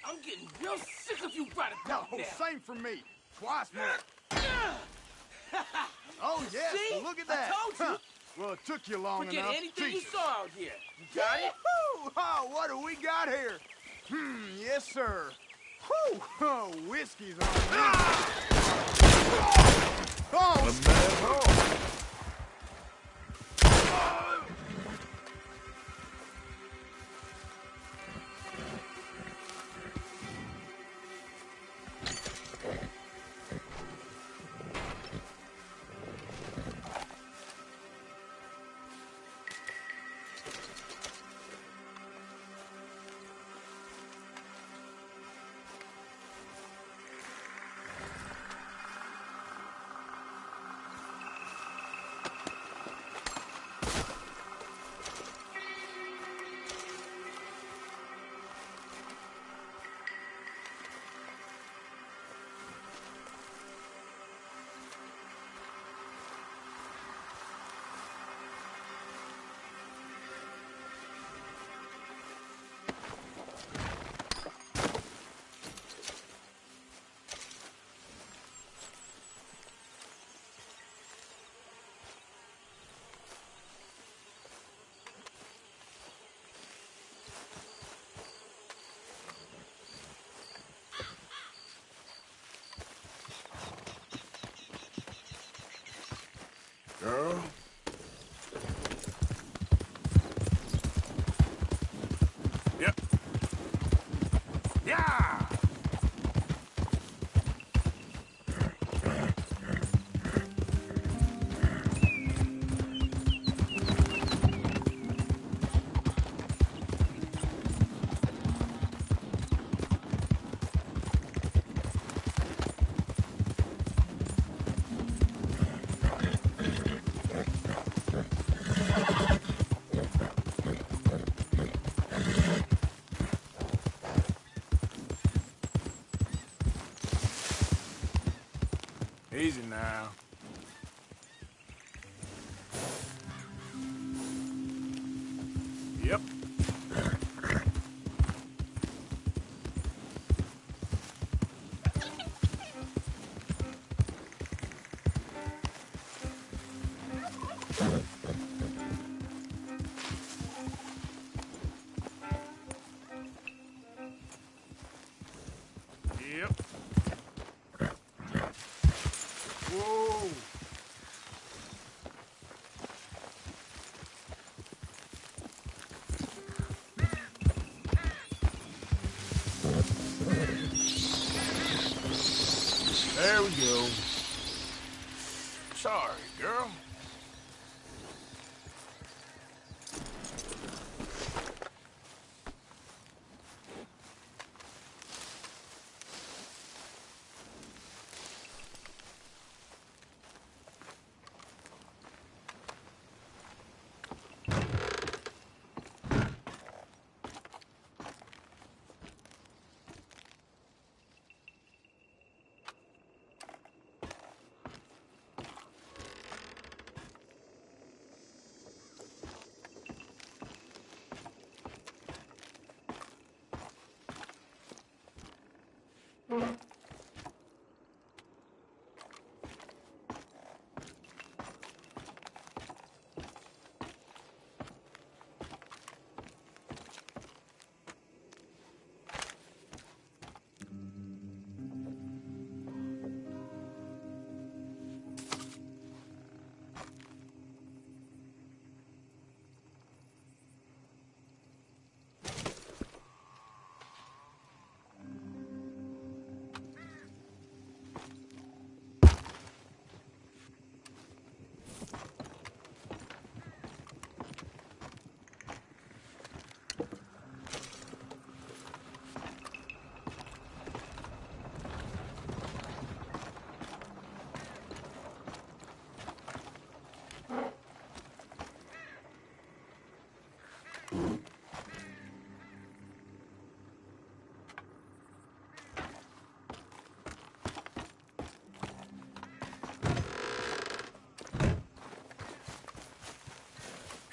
I'm getting real sick of you right about No, now. same for me. Twice more. Oh, yes, See? look at that. I told you. Well, it took you long Forget enough. anything you Jesus. saw out here. You got it? Woo-hoo! Oh, what do we got here? Yes, sir. Whew! Oh, whiskey's on me. Oh! Girl? Yep. Yeah! Easy now. Yep. Yep. Whoa. There we go. Sorry, girl.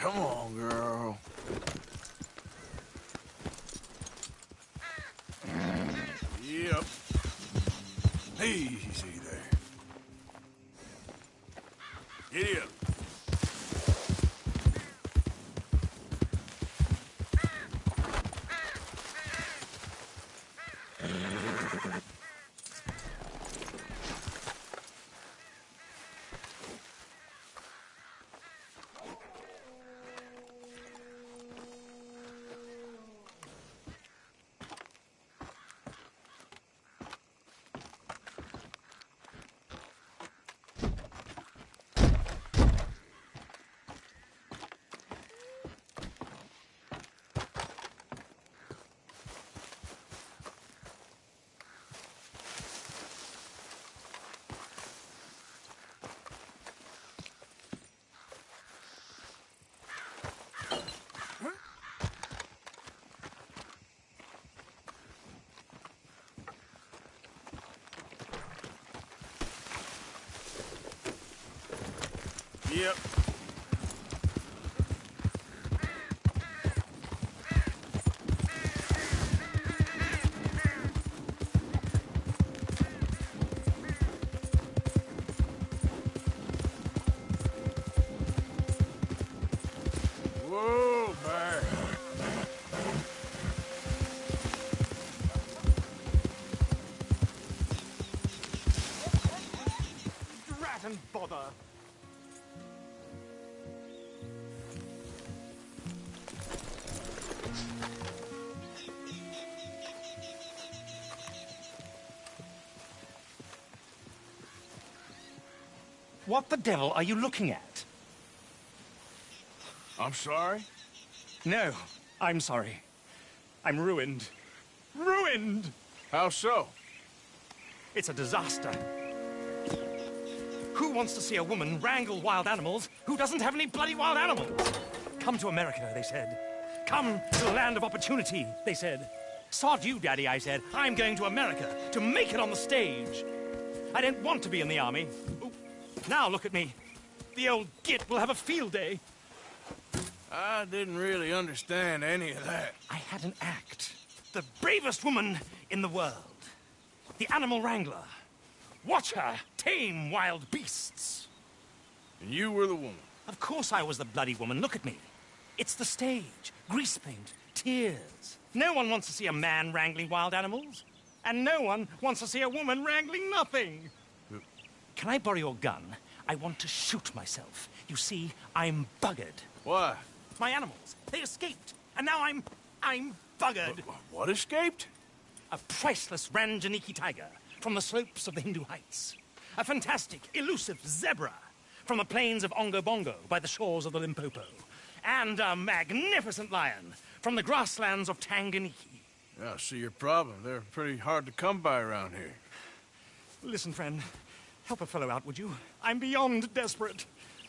Come on, girl. Yep. Easy there. Giddy up. Yep. Whoa, bear. Drat and bother. What the devil are you looking at? I'm sorry? No, I'm sorry. I'm ruined. Ruined! How so? It's a disaster. Who wants to see a woman wrangle wild animals who doesn't have any bloody wild animals? Come to America, they said. Come to the land of opportunity, they said. Sod you, Daddy, I said. I'm going to America to make it on the stage. I don't want to be in the army. Ooh. Now look at me. The old git will have a field day. I didn't really understand any of that. I had an act. The bravest woman in the world. The animal wrangler. Watch her tame wild beasts. And you were the woman? Of course I was the bloody woman. Look at me. It's the stage. Grease paint. Tears. No one wants to see a man wrangling wild animals. And no one wants to see a woman wrangling nothing. Can I borrow your gun? I want to shoot myself. You see, I'm buggered. Why? My animals. They escaped. And now I'm buggered. What escaped? A priceless Ranjaniki tiger from the slopes of the Hindu Heights. A fantastic, elusive zebra from the plains of Ongo Bongo by the shores of the Limpopo. And a magnificent lion from the grasslands of Tanganyika. Yeah, I see your problem. They're pretty hard to come by around here. Listen, friend. Help a fellow out, would you? I'm beyond desperate.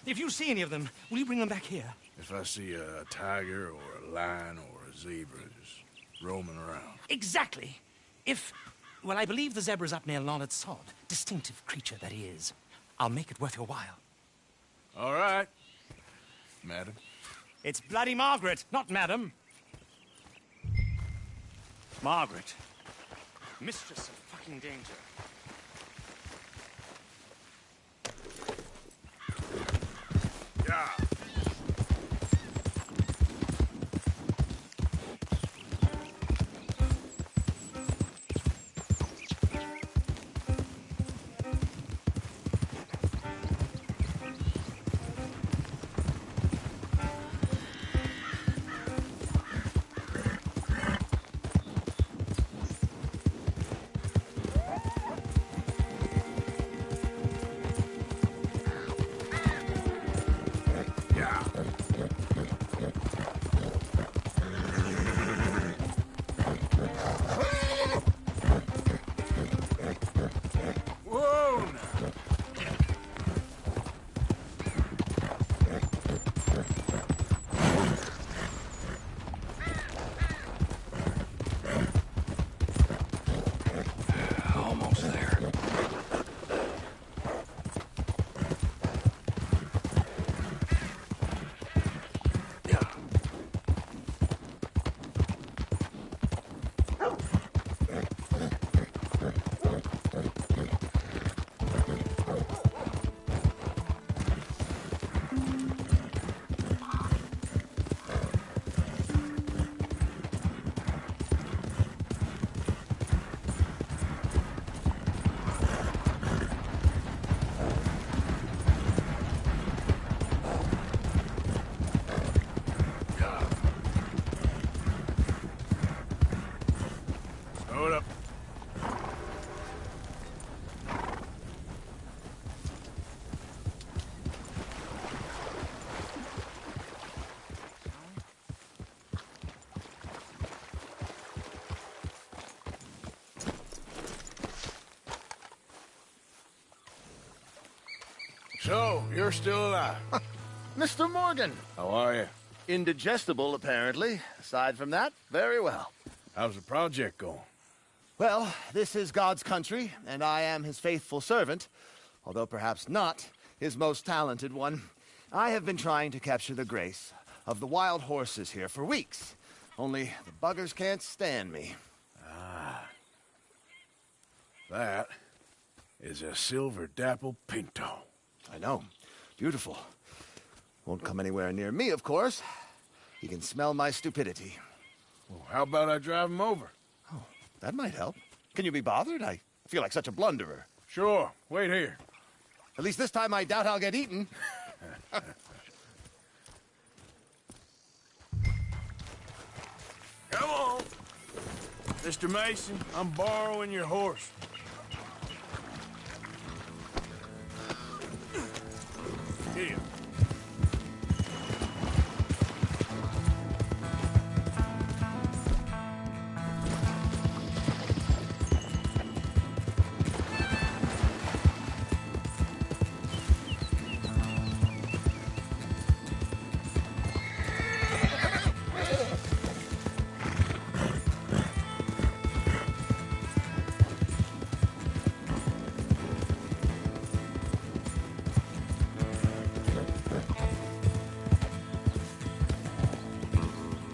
If you see any of them, will you bring them back here? If I see a tiger or a lion or a zebra just roaming around. Exactly. Well, I believe the zebra's up near Leonard Sod. Distinctive creature that he is. I'll make it worth your while. All right, madam. It's bloody Margaret, not madam. Margaret. Mistress of fucking danger. Yeah. So, you're still alive. Mr. Morgan. How are you? Indigestible, apparently. Aside from that, very well. How's the project going? Well, this is God's country, and I am his faithful servant, although perhaps not his most talented one. I have been trying to capture the grace of the wild horses here for weeks. Only the buggers can't stand me. Ah. That is a silver dapple pinto. I know. Beautiful. Won't come anywhere near me, of course. He can smell my stupidity. Well, how about I drive him over? Oh, that might help. Can you be bothered? I feel like such a blunderer. Sure. Wait here. At least this time I doubt I'll get eaten. Come on. Mr. Mason, I'm borrowing your horse. Here.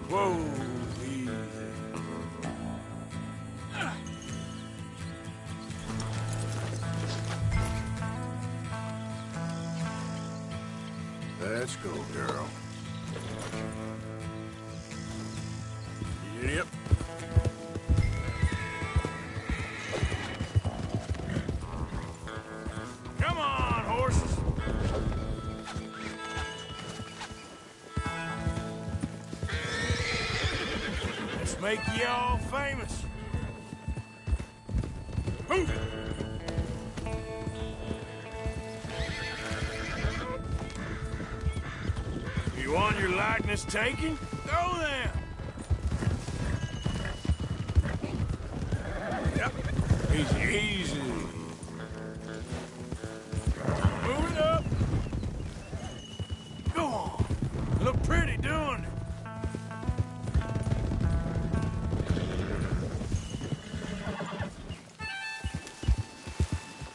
Whoa, easy. Let's go, girl. Yep. Come on, horses. Let's make you all famous. Move it. You want your likeness taken? Go then. Yep. Easy, easy. Move it up. Go on. You look pretty doing it.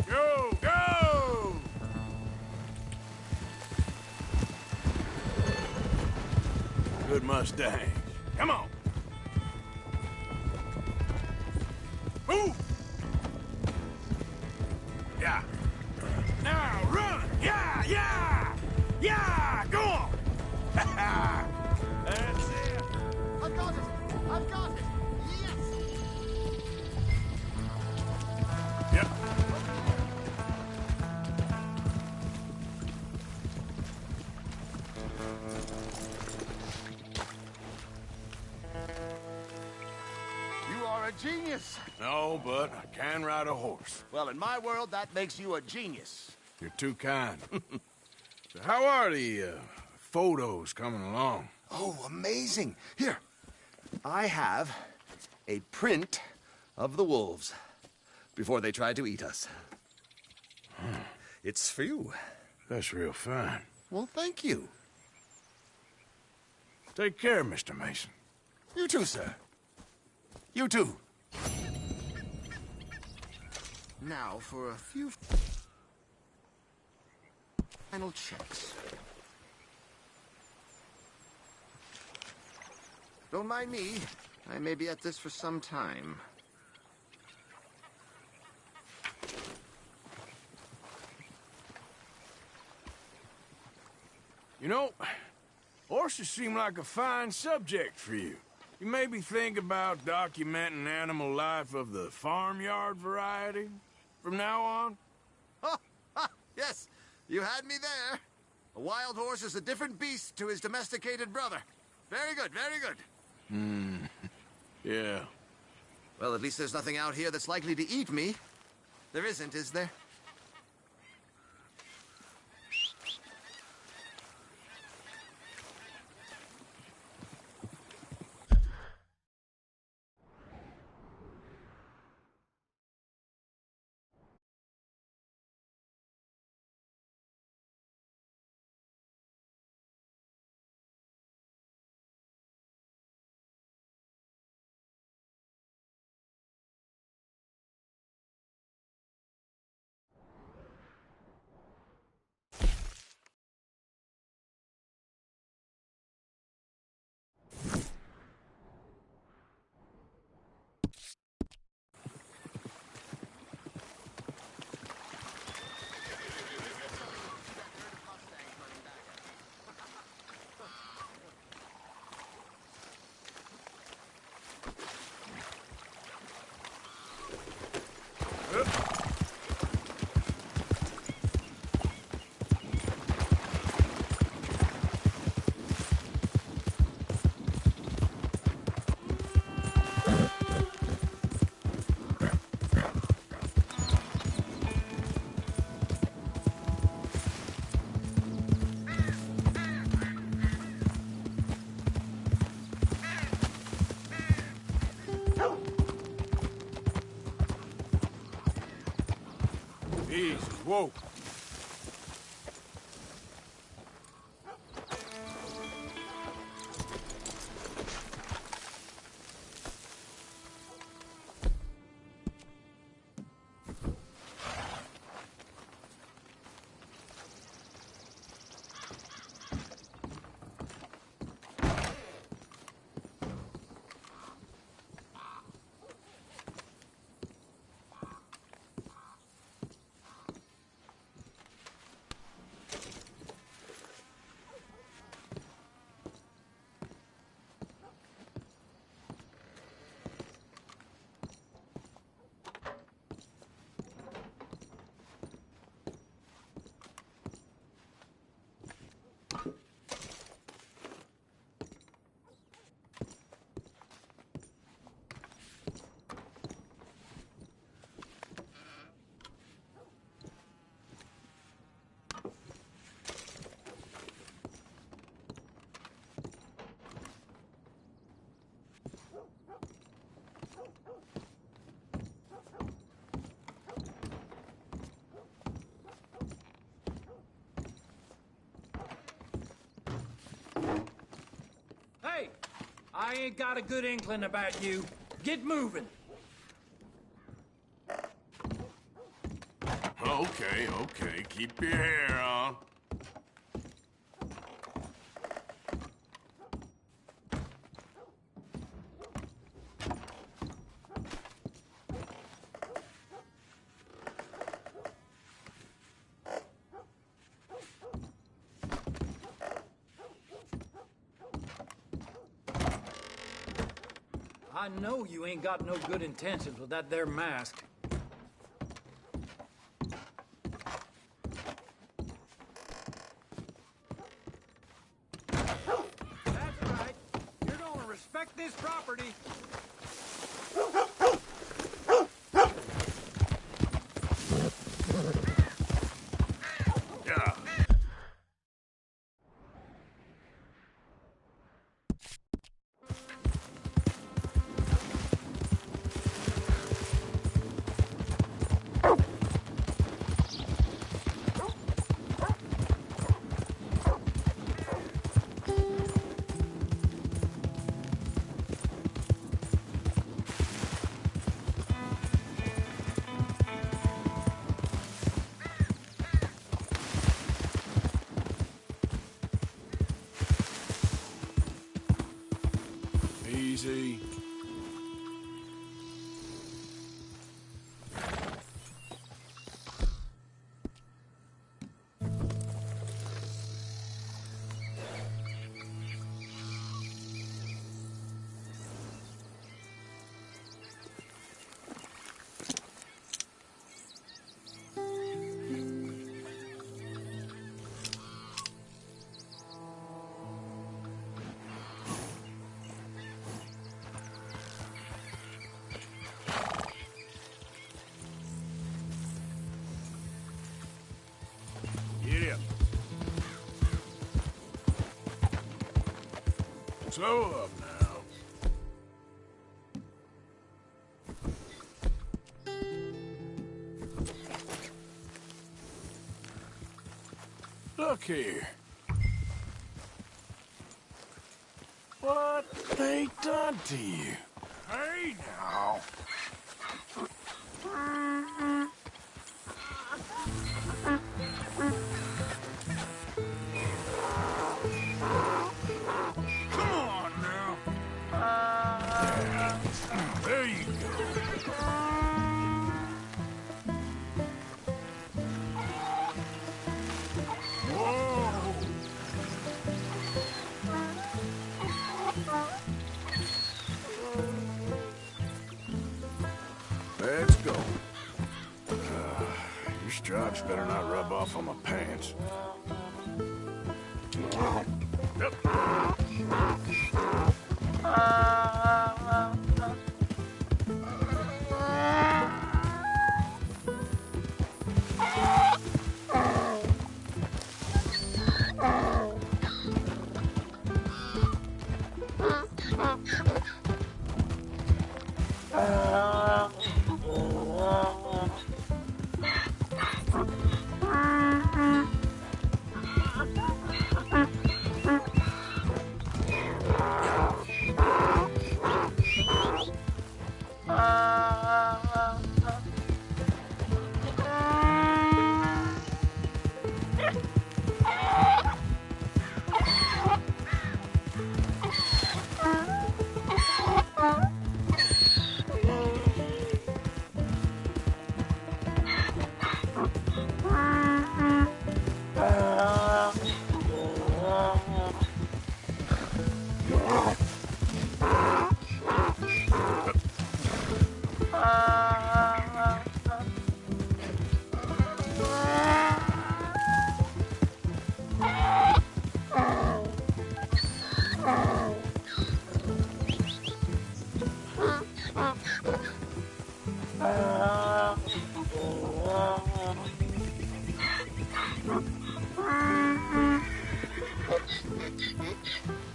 Go, go! Good Mustang. Come on. Move! Yeah. Now run! Yeah, yeah! Yeah! Go on! That's it. I've got it! I've got it! Yes! Yep. You are a genius. No, but I can ride a horse. Well, in my world, that makes you a genius. You're too kind. So how are the photos coming along? Oh, amazing. Here, I have a print of the wolves before they tried to eat us. It's for you. That's real fine. Well, thank you. Take care, Mr. Mason. You too, sir. You too. Now for a few final checks. Don't mind me. I may be at this for some time. You know, horses seem like a fine subject for you. You maybe think about documenting animal life of the farmyard variety from now on? Yes, you had me there. A wild horse is a different beast to his domesticated brother. Very good, very good. Yeah. Well, at least there's nothing out here that's likely to eat me. There isn't, is there? Easy. Whoa. Hey! I ain't got a good inkling about you. Get moving. Okay, okay. Keep your hair on. I know you ain't got no good intentions with that there mask. That's right. You're gonna respect this property. Yeah. Easy. Yeah. Slow up now. Look here. What they done to you? Hey now. Come on now. There you go. Whoa. Let's go. Your stripes better not rub off on my pants. Yep.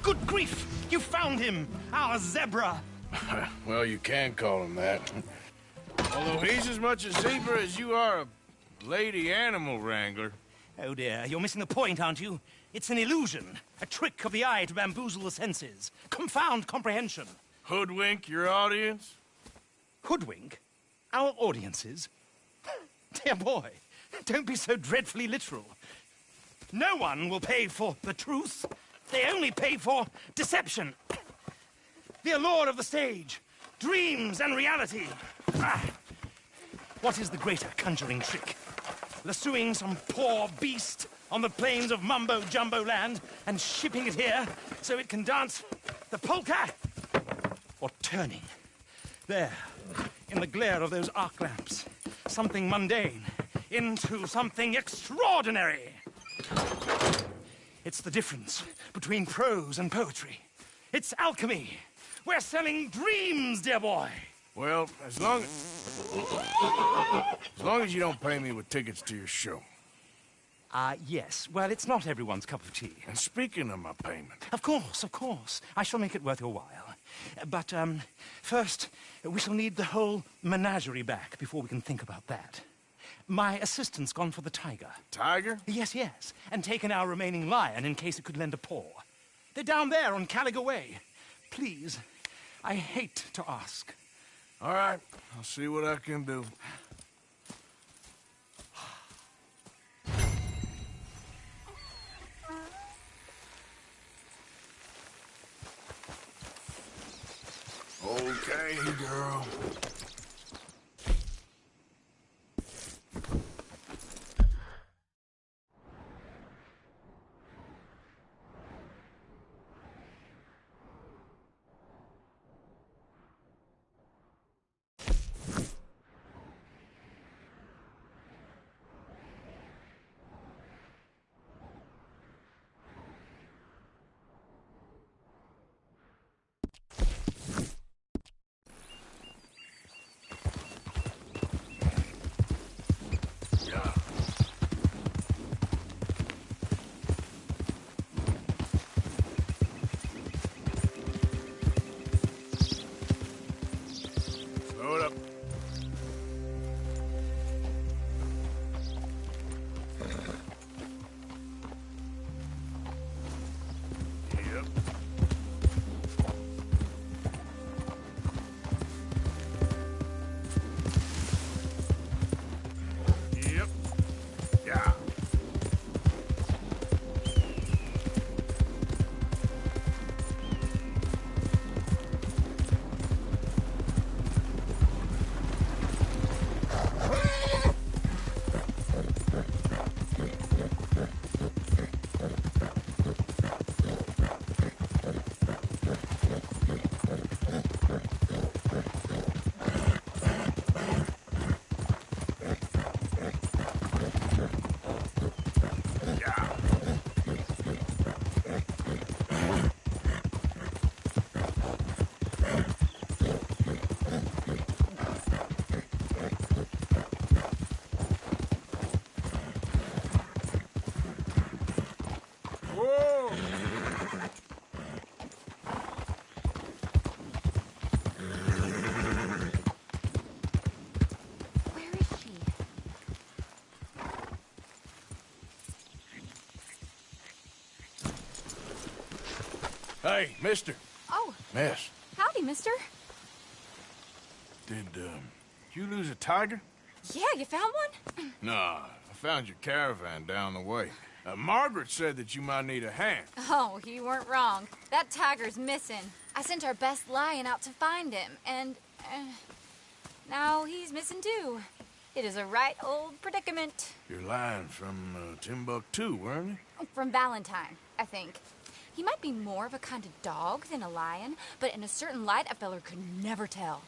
Good grief! You found him! Our zebra! Well, you can call him that. Although he's as much a zebra as you are a lady animal wrangler. Oh dear, you're missing the point, aren't you? It's an illusion, a trick of the eye to bamboozle the senses, confound comprehension. Hoodwink your audience? Hoodwink? Our audiences? Dear boy, don't be so dreadfully literal. No one will pay for the truth. They only pay for deception. The allure of the stage, dreams and reality. What is the greater conjuring trick? Lassoing some poor beast on the plains of mumbo-jumbo land and shipping it here so it can dance the polka? Or turning, there, in the glare of those arc lamps, something mundane into something extraordinary? It's the difference between prose and poetry. It's alchemy. We're selling dreams, dear boy. Well, as long as you don't pay me with tickets to your show. Yes. Well, it's not everyone's cup of tea. And speaking of my payment... Of course, of course. I shall make it worth your while. But, first, we shall need the whole menagerie back before we can think about that. My assistant's gone for the tiger. Tiger? Yes, yes. And taken our remaining lion in case it could lend a paw. They're down there on Caliga Way. Please, I hate to ask. All right, I'll see what I can do. Okay, girl. Load up. Yep. Yep. Yeah. Hey, mister. Oh. Miss, Howdy, mister. did you lose a tiger? Yeah, you found one? Nah, I found your caravan down the way. Margaret said that you might need a hand. Oh, you weren't wrong. That tiger's missing. I sent our best lion out to find him, and now he's missing too. It is a right old predicament. Your lion from Timbuktu, weren't he? From Valentine. I think. He might be more of a kind of dog than a lion, but in a certain light, a feller could never tell.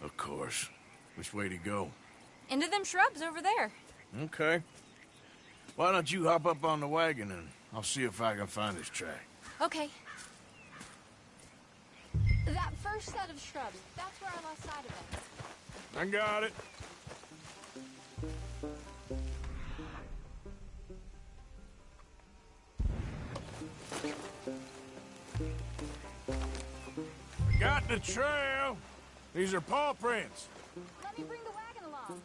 Of course. Which way to go? Into them shrubs over there. Okay. Why don't you hop up on the wagon and I'll see if I can find his track. Okay. That first set of shrubs, that's where I lost sight of it. I got it. Got the trail. These are paw prints. Let me bring the wagon along.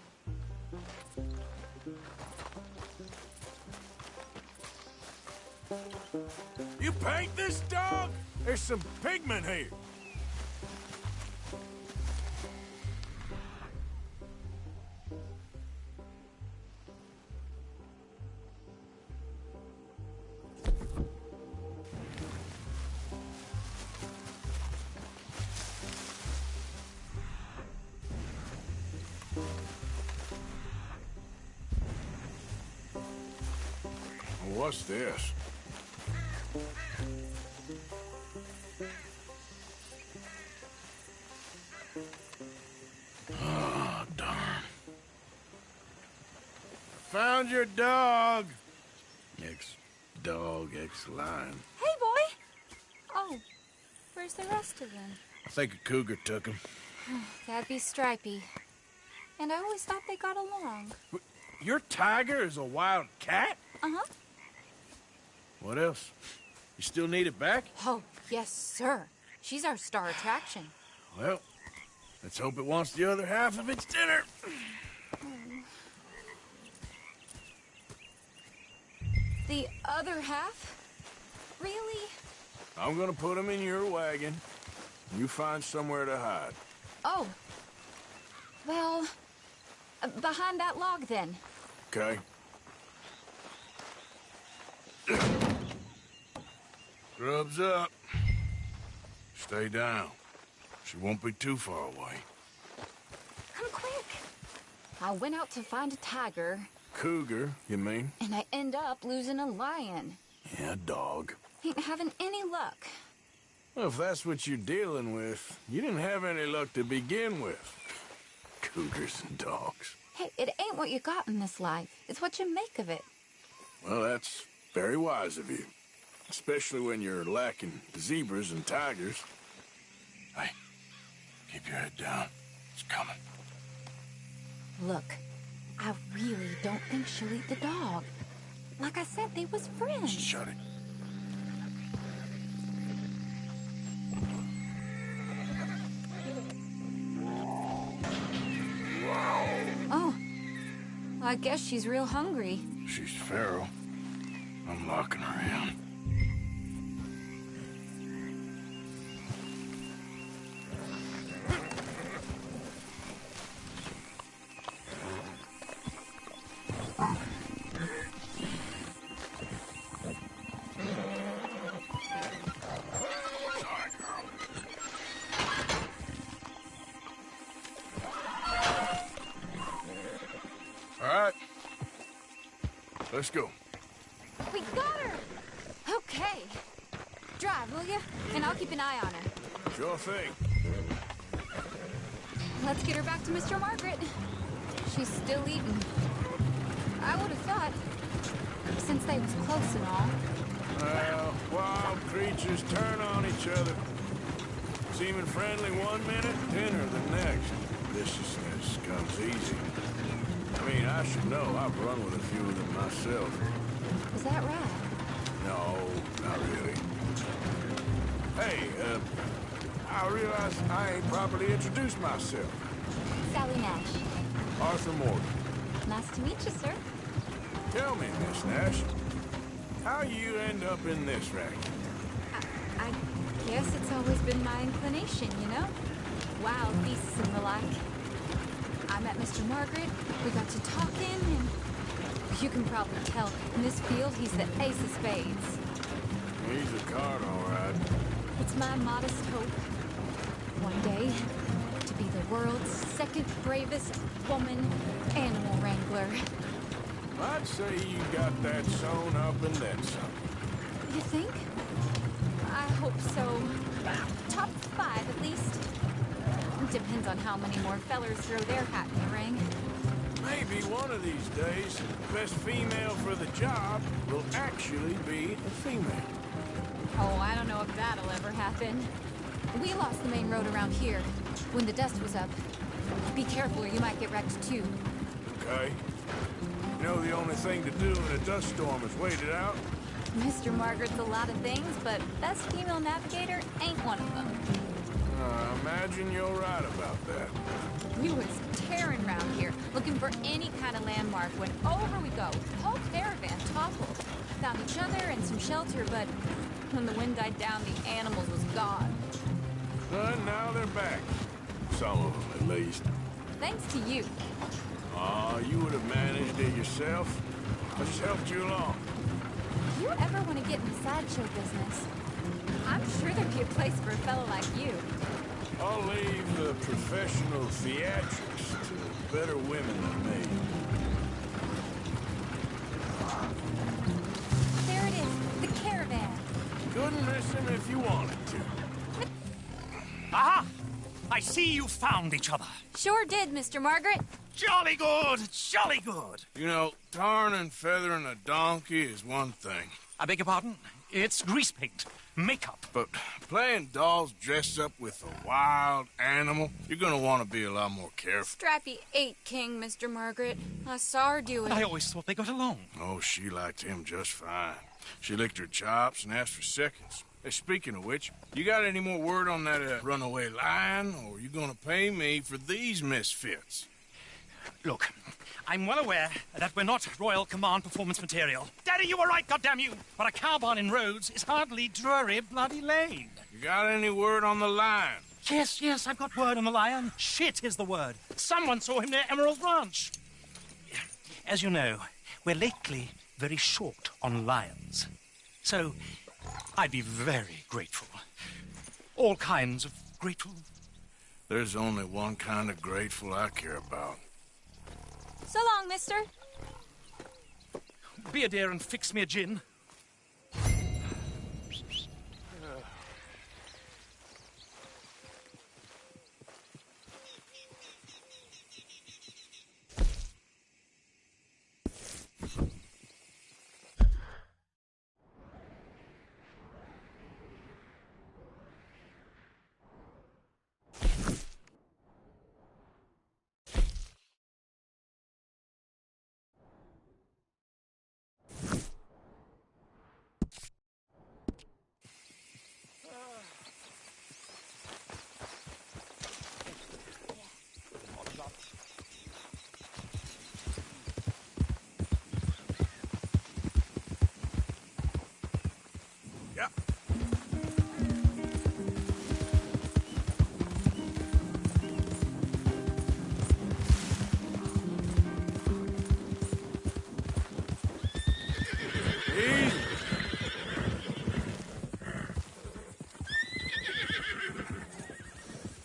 You paint this dog? There's some pigment here. What's this? Oh, darn. Found your dog. Ex-dog, ex-lion. Hey, boy! Oh, where's the rest of them? I think a cougar took him. That'd be Stripey. And I always thought they got along. Your tiger is a wild cat? Uh-huh. What else? You still need it back? Oh, yes, sir. She's our star attraction. Well, let's hope it wants the other half of its dinner. The other half? Really? I'm gonna put him in your wagon. You find somewhere to hide. Oh. Well, behind that log, then. Okay. Grub's up. Stay down. She won't be too far away. Come quick. I went out to find a tiger. Cougar, you mean? And I end up losing a lion. Yeah, dog. Ain't having any luck. Well, if that's what you're dealing with, you didn't have any luck to begin with. Cougars and dogs. Hey, it ain't what you got in this life. It's what you make of it. Well, that's very wise of you. Especially when you're lacking zebras and tigers. Hey, keep your head down. It's coming. Look, I really don't think she'll eat the dog. Like I said, they was friends. Shut it. Oh, I guess she's real hungry. She's feral. I'm locking her in. Let's go. We got her! Okay. Drive, will you? And I'll keep an eye on her. Sure thing. Let's get her back to Mr. Margaret. She's still eating. I would have thought, since they was close and all. Well, wild creatures turn on each other. Seeming friendly one minute, dinner the next. Viciousness comes easy. I mean, I should know. I've run with a few of them myself. Is that right? No, not really. Hey, I realize I ain't properly introduced myself. Sally Nash. Arthur Morgan. Nice to meet you, sir. Tell me, Miss Nash, how you end up in this racket? I guess it's always been my inclination, you know? Wild beasts and the like. I met Mr. Margaret, we got to talking, and you can probably tell, in this field, he's the ace of spades. He's a card, all right. It's my modest hope, one day, to be the world's second bravest woman animal wrangler. I'd say you got that sewn up and then some. You think? I hope so. Top 5, at least. Depends on how many more fellers throw their hat in the ring. Maybe one of these days, the best female for the job will actually be a female. Oh, I don't know if that'll ever happen. We lost the main road around here when the dust was up. Be careful or you might get wrecked too. Okay. You know the only thing to do in a dust storm is wait it out? Mr. Margaret's a lot of things, but best female navigator ain't one of them. I imagine you're right about that. We was tearing around here, looking for any kind of landmark when over we go. The whole caravan toppled. Found each other and some shelter, but when the wind died down, the animals was gone. But now they're back. Some of them, at least. Thanks to you. Aw, you would have managed it yourself. I just helped you along. If you ever want to get in the sideshow business, I'm sure there'd be a place for a fellow like you. I'll leave the professional theatrics to better women than me. There it is, the caravan. Couldn't miss him if you wanted to. Aha! I see you found each other. Sure did, Mr. Margaret. Jolly good, jolly good. You know, tarring and feathering a donkey is one thing. I beg your pardon? It's grease paint, makeup. But playing dolls dressed up with a wild animal, you're gonna want to be a lot more careful. Strappy ate King, Mr. Margaret. I saw her do it. I always thought they got along. Oh, she liked him just fine. She licked her chops and asked for seconds. Hey, speaking of which, you got any more word on that runaway lion, or are you gonna pay me for these misfits? Look, I'm well aware that we're not Royal Command performance material. Daddy, you were right, goddamn you! But a cow barn in Rhodes is hardly Drury Bloody Lane. You got any word on the lion? Yes, I've got word on the lion. Shit is the word. Someone saw him near Emerald Ranch. As you know, we're lately very short on lions. So, I'd be very grateful. All kinds of grateful. There's only one kind of grateful I care about. So long, mister. Be a dear and fix me a gin.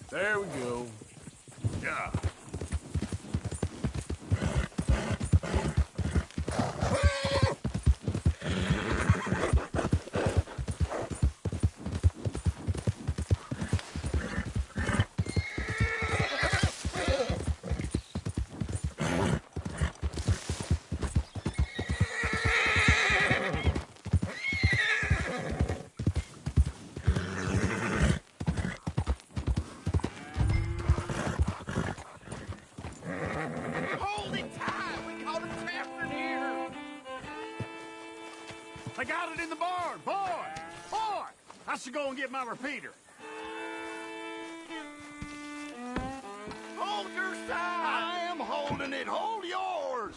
There we go. Yeah. I got it in the barn, boy! Boy! I should go and get my repeater. Hold your side! I am holding it. Hold yours!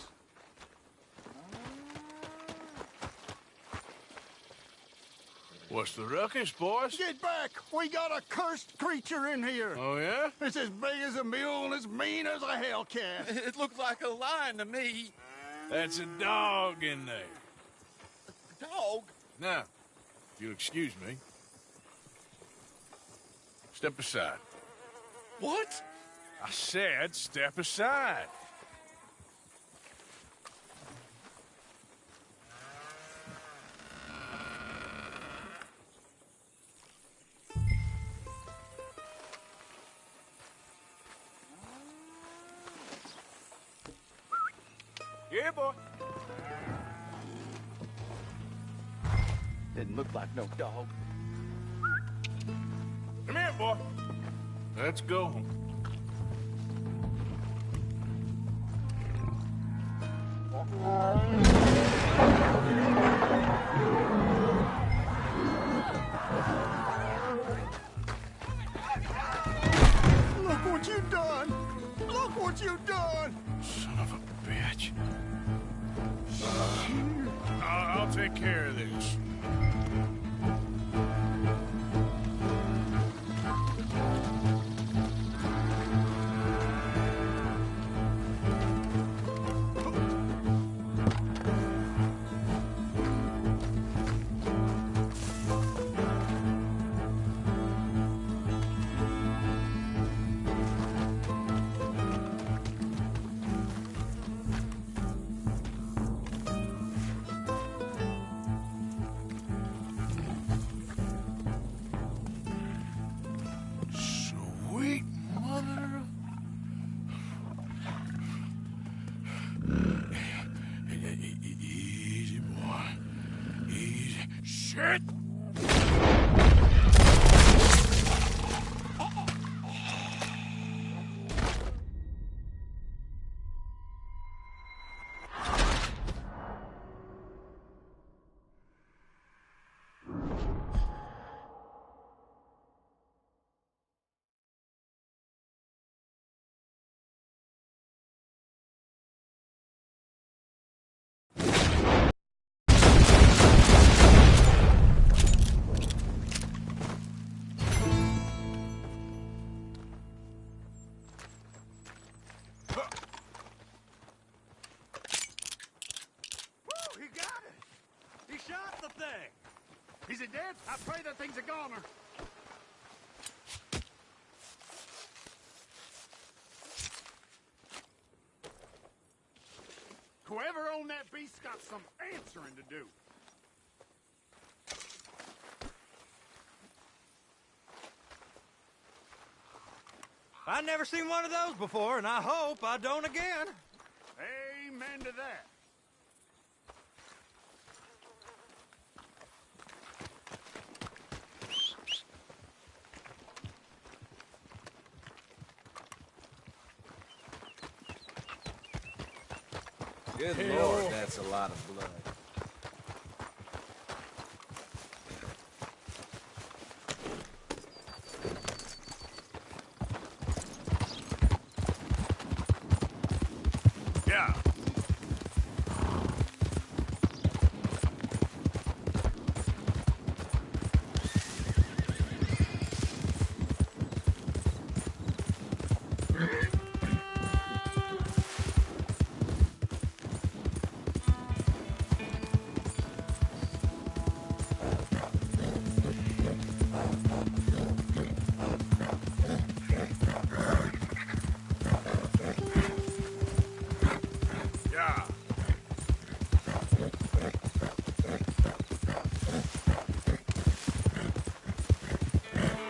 What's the ruckus, boys? Get back! We got a cursed creature in here. Oh, yeah? It's as big as a mule and as mean as a hellcat. It looks like a lion to me. That's a dog in there. Dog? Now, if you'll excuse me. Step aside. What? I said step aside. Here, boy. Didn't look like no dog. Come here, boy. Let's go. Look what you've done! Look what you've done! Son of a bitch. I'll take care of this. Sweet mother. Easy, boy. Easy. Shit! He got it! He shot the thing! Is it dead? I pray that thing's a goner. Whoever owned that beast's got some answering to do. I've never seen one of those before, and I hope I don't again. Amen to that. Good Hell. Lord, that's a lot of blood. Yeah. Yeah.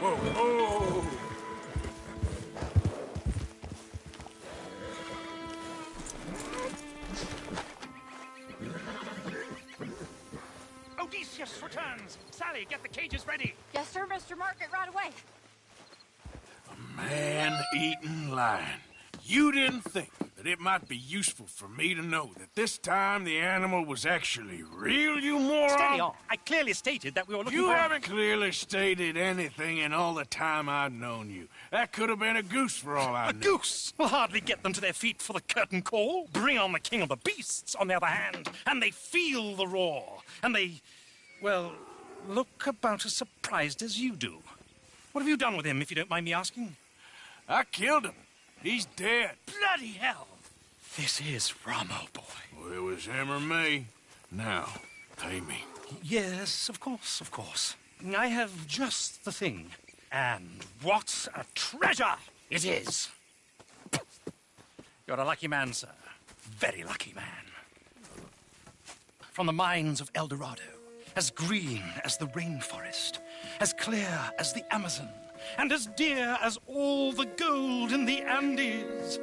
Whoa, whoa. Odysseus returns. Sally, get the cages ready. Yes, sir, Mr. Market, right away. Man-eating lion. You didn't think that it might be useful for me to know that this time the animal was actually real, you moron? Steady on. I clearly stated that we were looking You for... haven't clearly stated anything in all the time I've known you. That could have been a goose for all I A know. goose will hardly get them to their feet for the curtain call. Bring on the king of the beasts, on the other hand, and they feel the roar. And they, well, look about as surprised as you do. What have you done with him, if you don't mind me asking? I killed him. He's dead. Bloody hell! This is Ramo, boy. Well, it was him or me. Now, pay me. Yes, of course, of course. I have just the thing. And what a treasure it is! You're a lucky man, sir. Very lucky man. From the mines of El Dorado, as green as the rainforest, as clear as the Amazon, and as dear as all the gold in the Andes.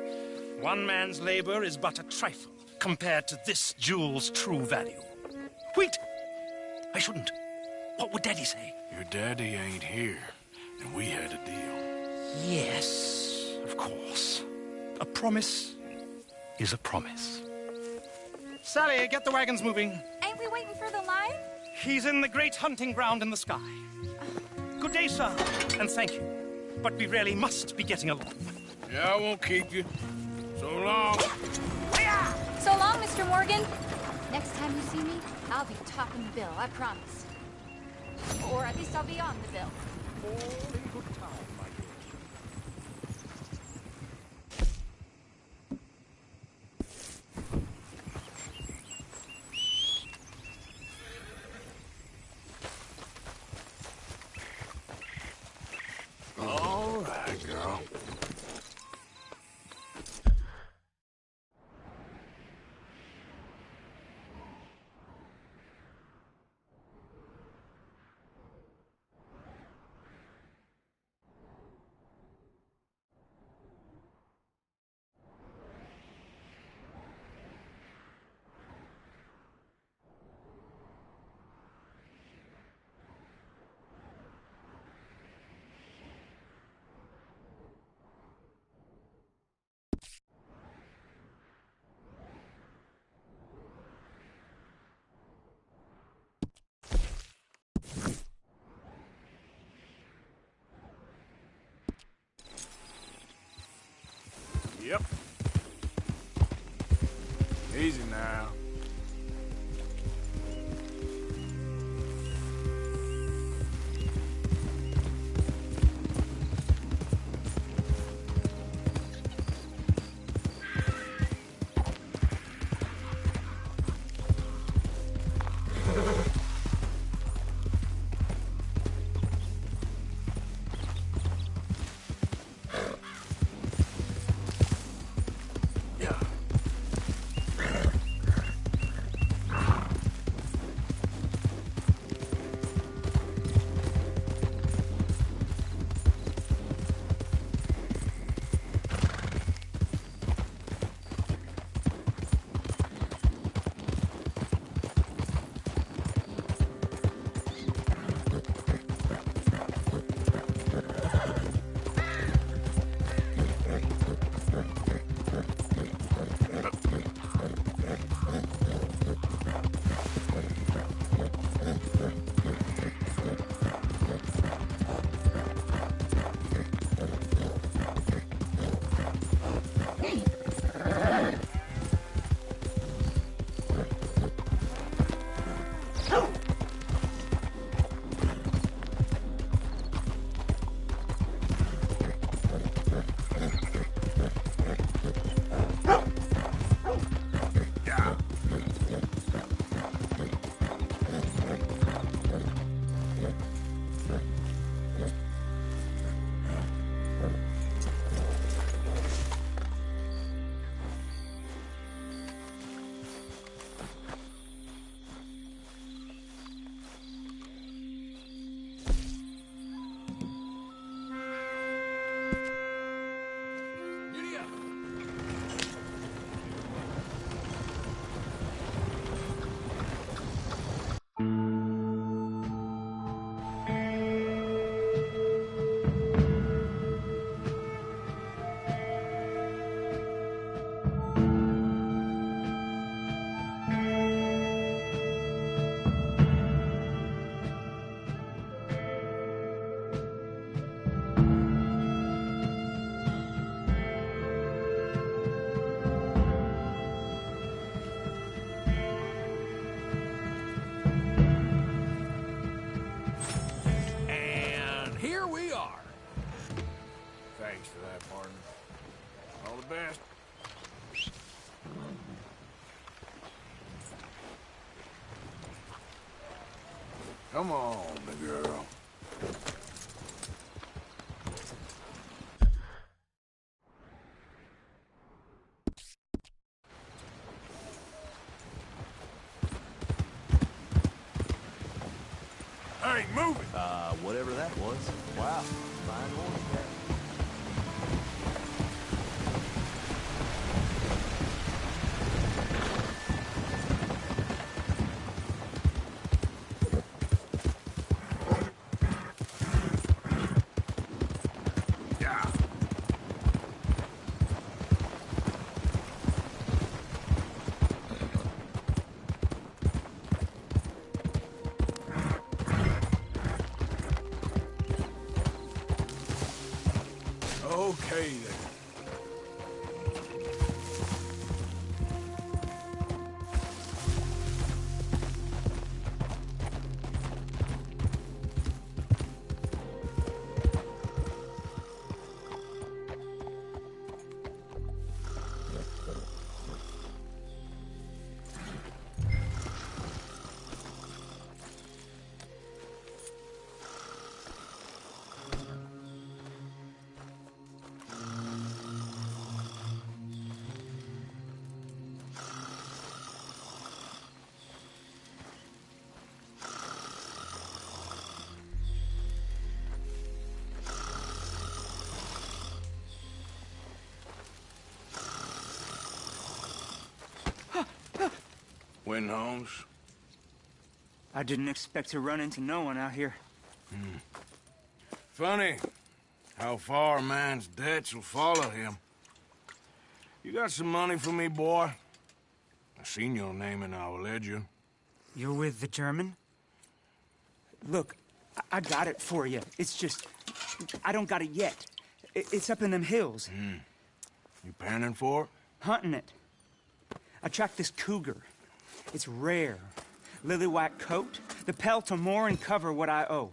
One man's labor is but a trifle compared to this jewel's true value. Wait! I shouldn't. What would Daddy say? Your daddy ain't here, and we had a deal. Yes, of course. A promise is a promise. Sally, get the wagons moving. Ain't we waiting for the lion? He's in the great hunting ground in the sky. Good day, sir, and thank you. But we really must be getting along. Yeah, I won't keep you. So long. So long, Mr. Morgan. Next time you see me, I'll be topping the bill, I promise. Or at least I'll be on the bill. All in good time, my dear. All right, girl. Yep. Easy now. Thanks for that, partner. All the best. Come on, the girl. Hey, move it! Whatever that was. Wow, fine morning. Okay, then. Win, Holmes? I didn't expect to run into no one out here. Funny how far a man's debts will follow him. You got some money for me, boy? I seen your name in our ledger. You're with the German? Look, I got it for you. It's just, I don't got it yet. It's up in them hills. You panning for it? Hunting it. I tracked this cougar. It's rare. Lily white coat. The pelt will more and cover what I owe.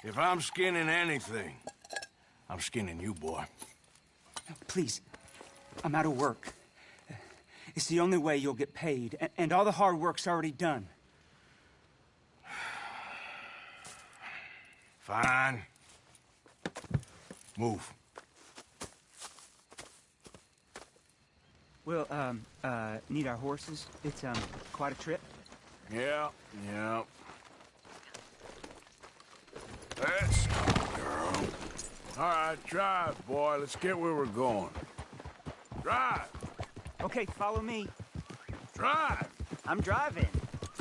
If I'm skinning anything, I'm skinning you, boy. Please, I'm out of work. It's the only way you'll get paid, and all the hard work's already done. Fine. Move. We'll, need our horses. It's, quite a trip. Yeah. Let's go, girl. All right, drive, boy. Let's get where we're going. Drive. Okay, follow me. Drive. I'm driving.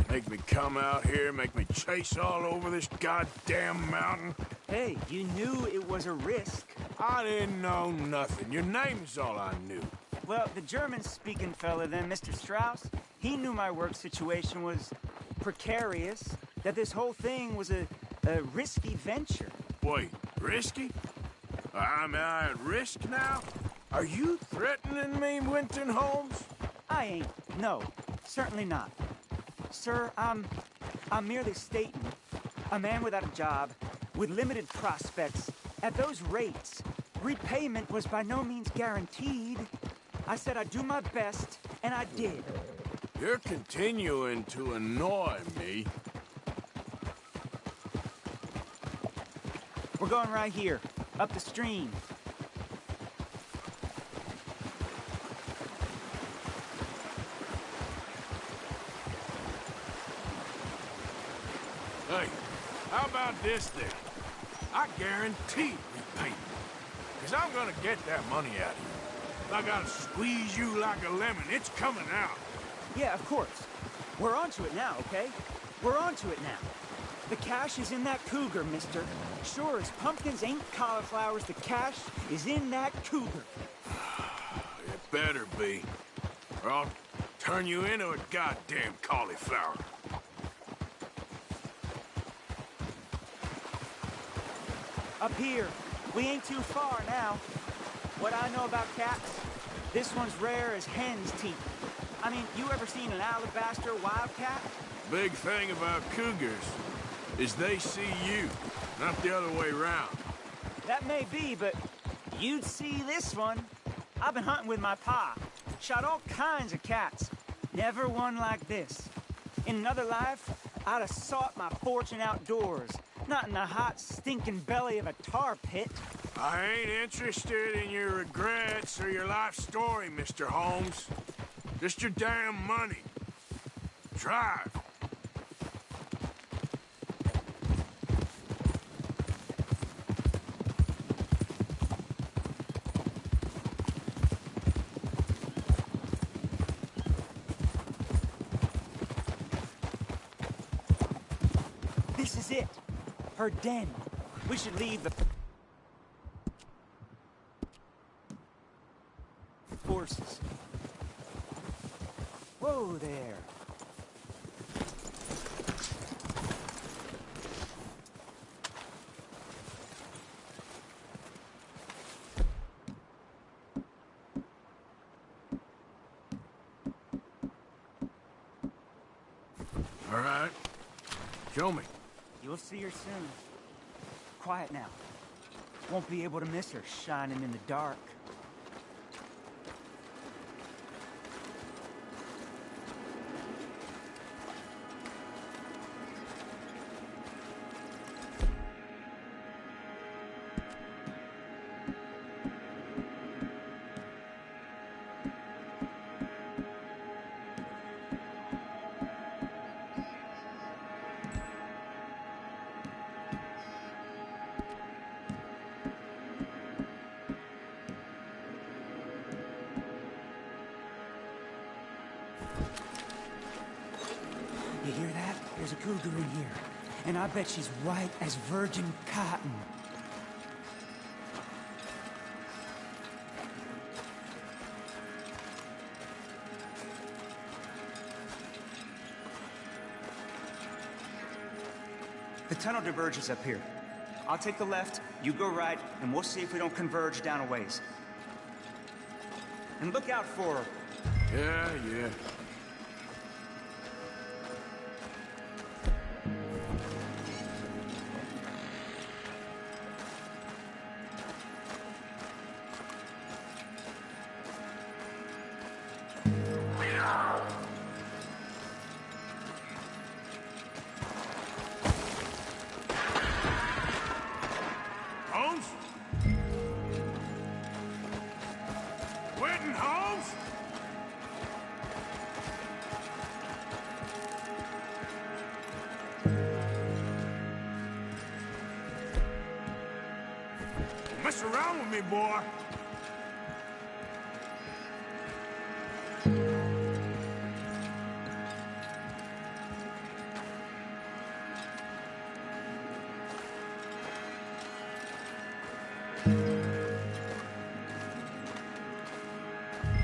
Make me come out here, make me chase all over this goddamn mountain. Hey, you knew it was a risk. I didn't know nothing. Your name's all I knew. Well, the German-speaking fella then, Mr. Strauss, he knew my work situation was precarious, that this whole thing was a risky venture. Wait, risky? Am I at risk now? Are you threatening me, Winton Holmes? I ain't. No, certainly not. Sir, I'm merely stating, a man without a job, with limited prospects, at those rates, repayment was by no means guaranteed. I said I'd do my best, and I did. You're continuing to annoy me. We're going right here, up the stream. Hey, how about this then? I guarantee repayment. Because I'm gonna get that money out of you. I gotta squeeze you like a lemon. It's coming out. Yeah, of course. We're onto it now, okay? We're onto it now. The cash is in that cougar, mister. Sure as pumpkins ain't cauliflowers, the cash is in that cougar. It better be. Or I'll turn you into a goddamn cauliflower. Up here. We ain't too far now. What I know about cats, this one's rare as hen's teeth. I mean, you ever seen an alabaster wildcat? Big thing about cougars is they see you, not the other way around. That may be, but you'd see this one. I've been hunting with my pa. Shot all kinds of cats. Never one like this. In another life, I'd have sought my fortune outdoors, not in the hot, stinking belly of a tar pit. I ain't interested in your regrets or your life story, Mr. Holmes. Just your damn money. Drive. This is it. Her den. We should leave the horses. Whoa there. Show me. You'll see her soon. Quiet now. Won't be able to miss her shining in the dark. You hear that? There's a cougar in here. And I bet she's white as virgin cotton. The tunnel diverges up here. I'll take the left, you go right, and we'll see if we don't converge down a ways. And look out for her. Yeah. Holmes? Quentin Holmes? Don't mess around with me, boy.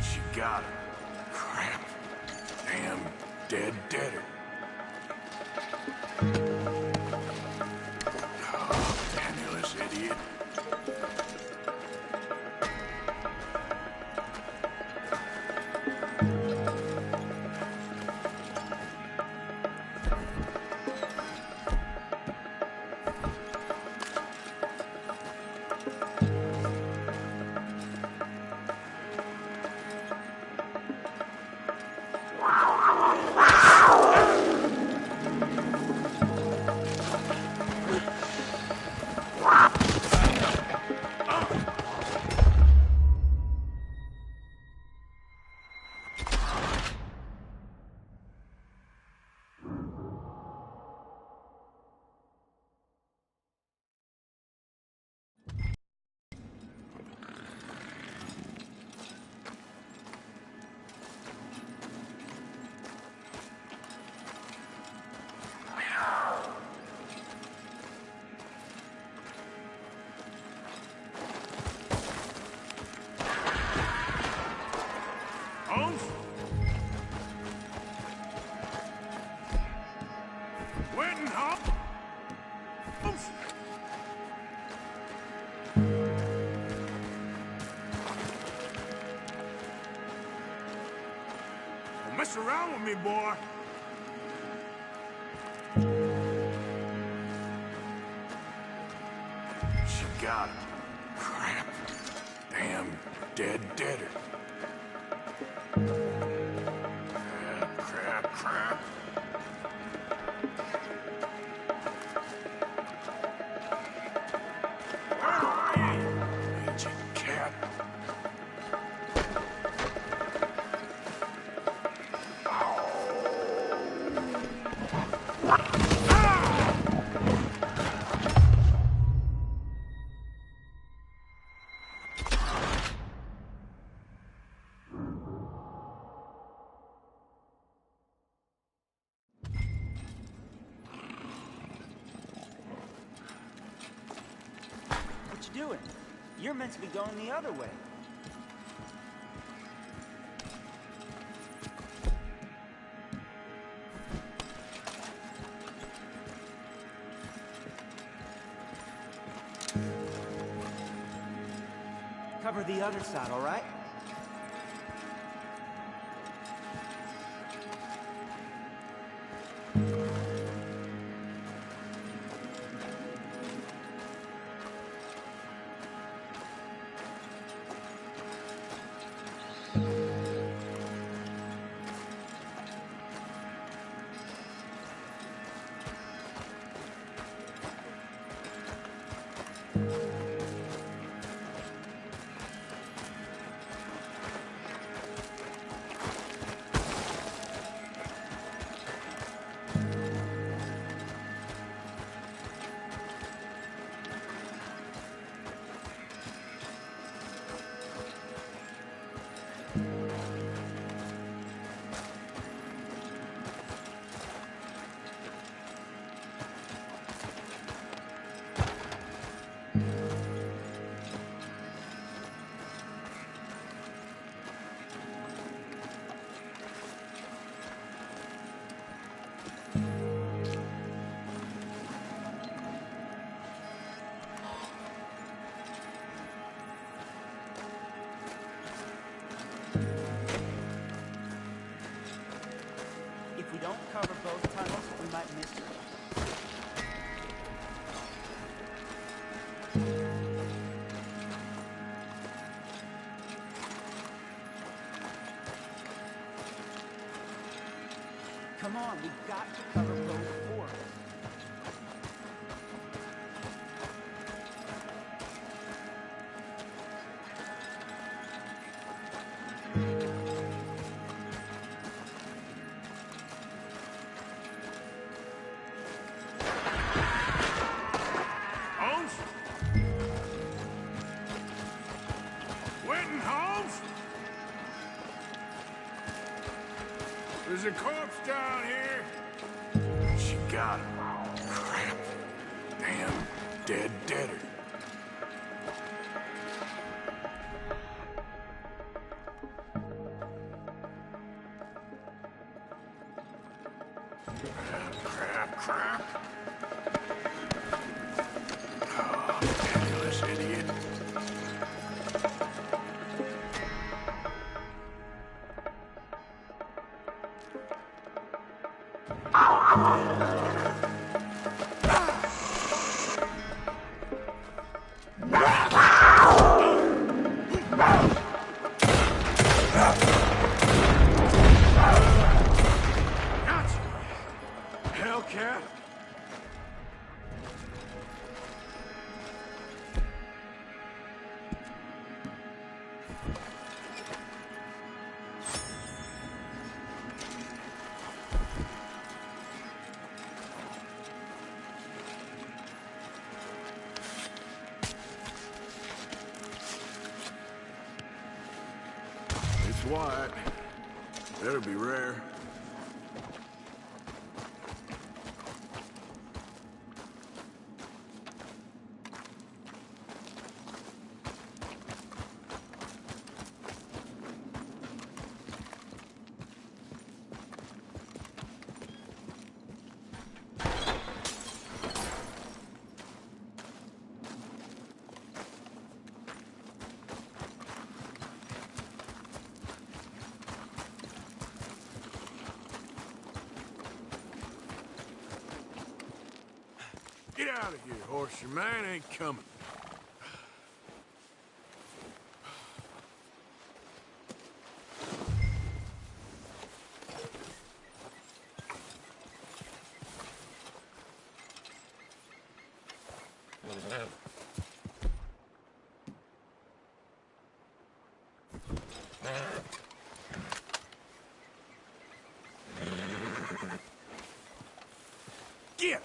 She got him. Crap. Damn deader. Oh, Danielus idiot. Holmes? Quentin Holmes? Don't mess around with me, boy. She got him. Crap. Damn deader. Crap. Where are you? Agent cat. What you doing? You're meant to be going the other way. Cover the other side, all right? If we don't cover both tunnels, we might miss her. Come on, we've got to cover both forks. Holmes? Winton Holmes? There's a corpse down here. She got him. Crap. Damn. Deader. Crap. Oh, penniless idiot. Hellcat? It's white. Better be rare. Get out of here, horse. Your man ain't coming. Get!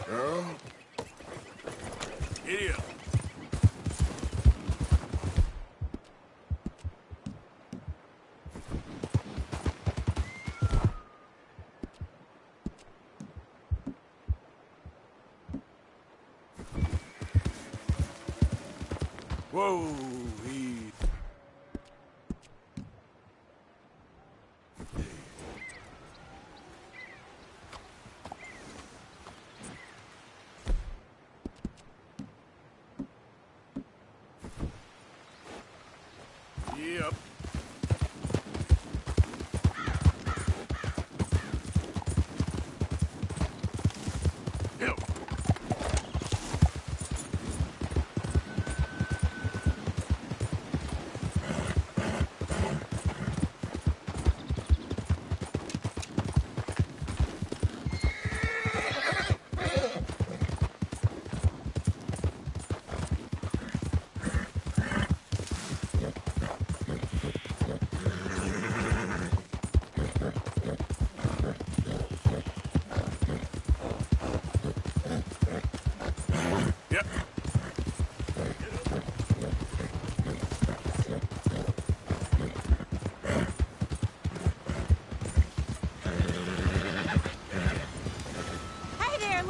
Girl. Giddy up. Whoa, he... Yep. Help.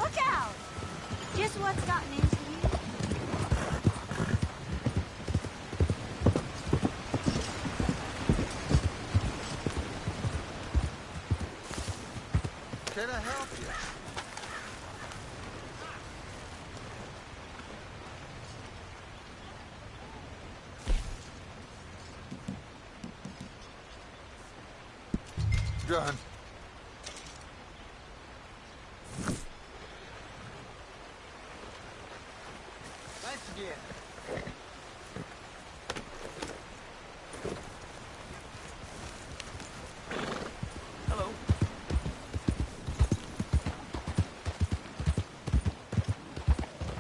Look out! Just what's gotten into you? Can I help you? Done. Thanks again. Hello.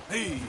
Hey,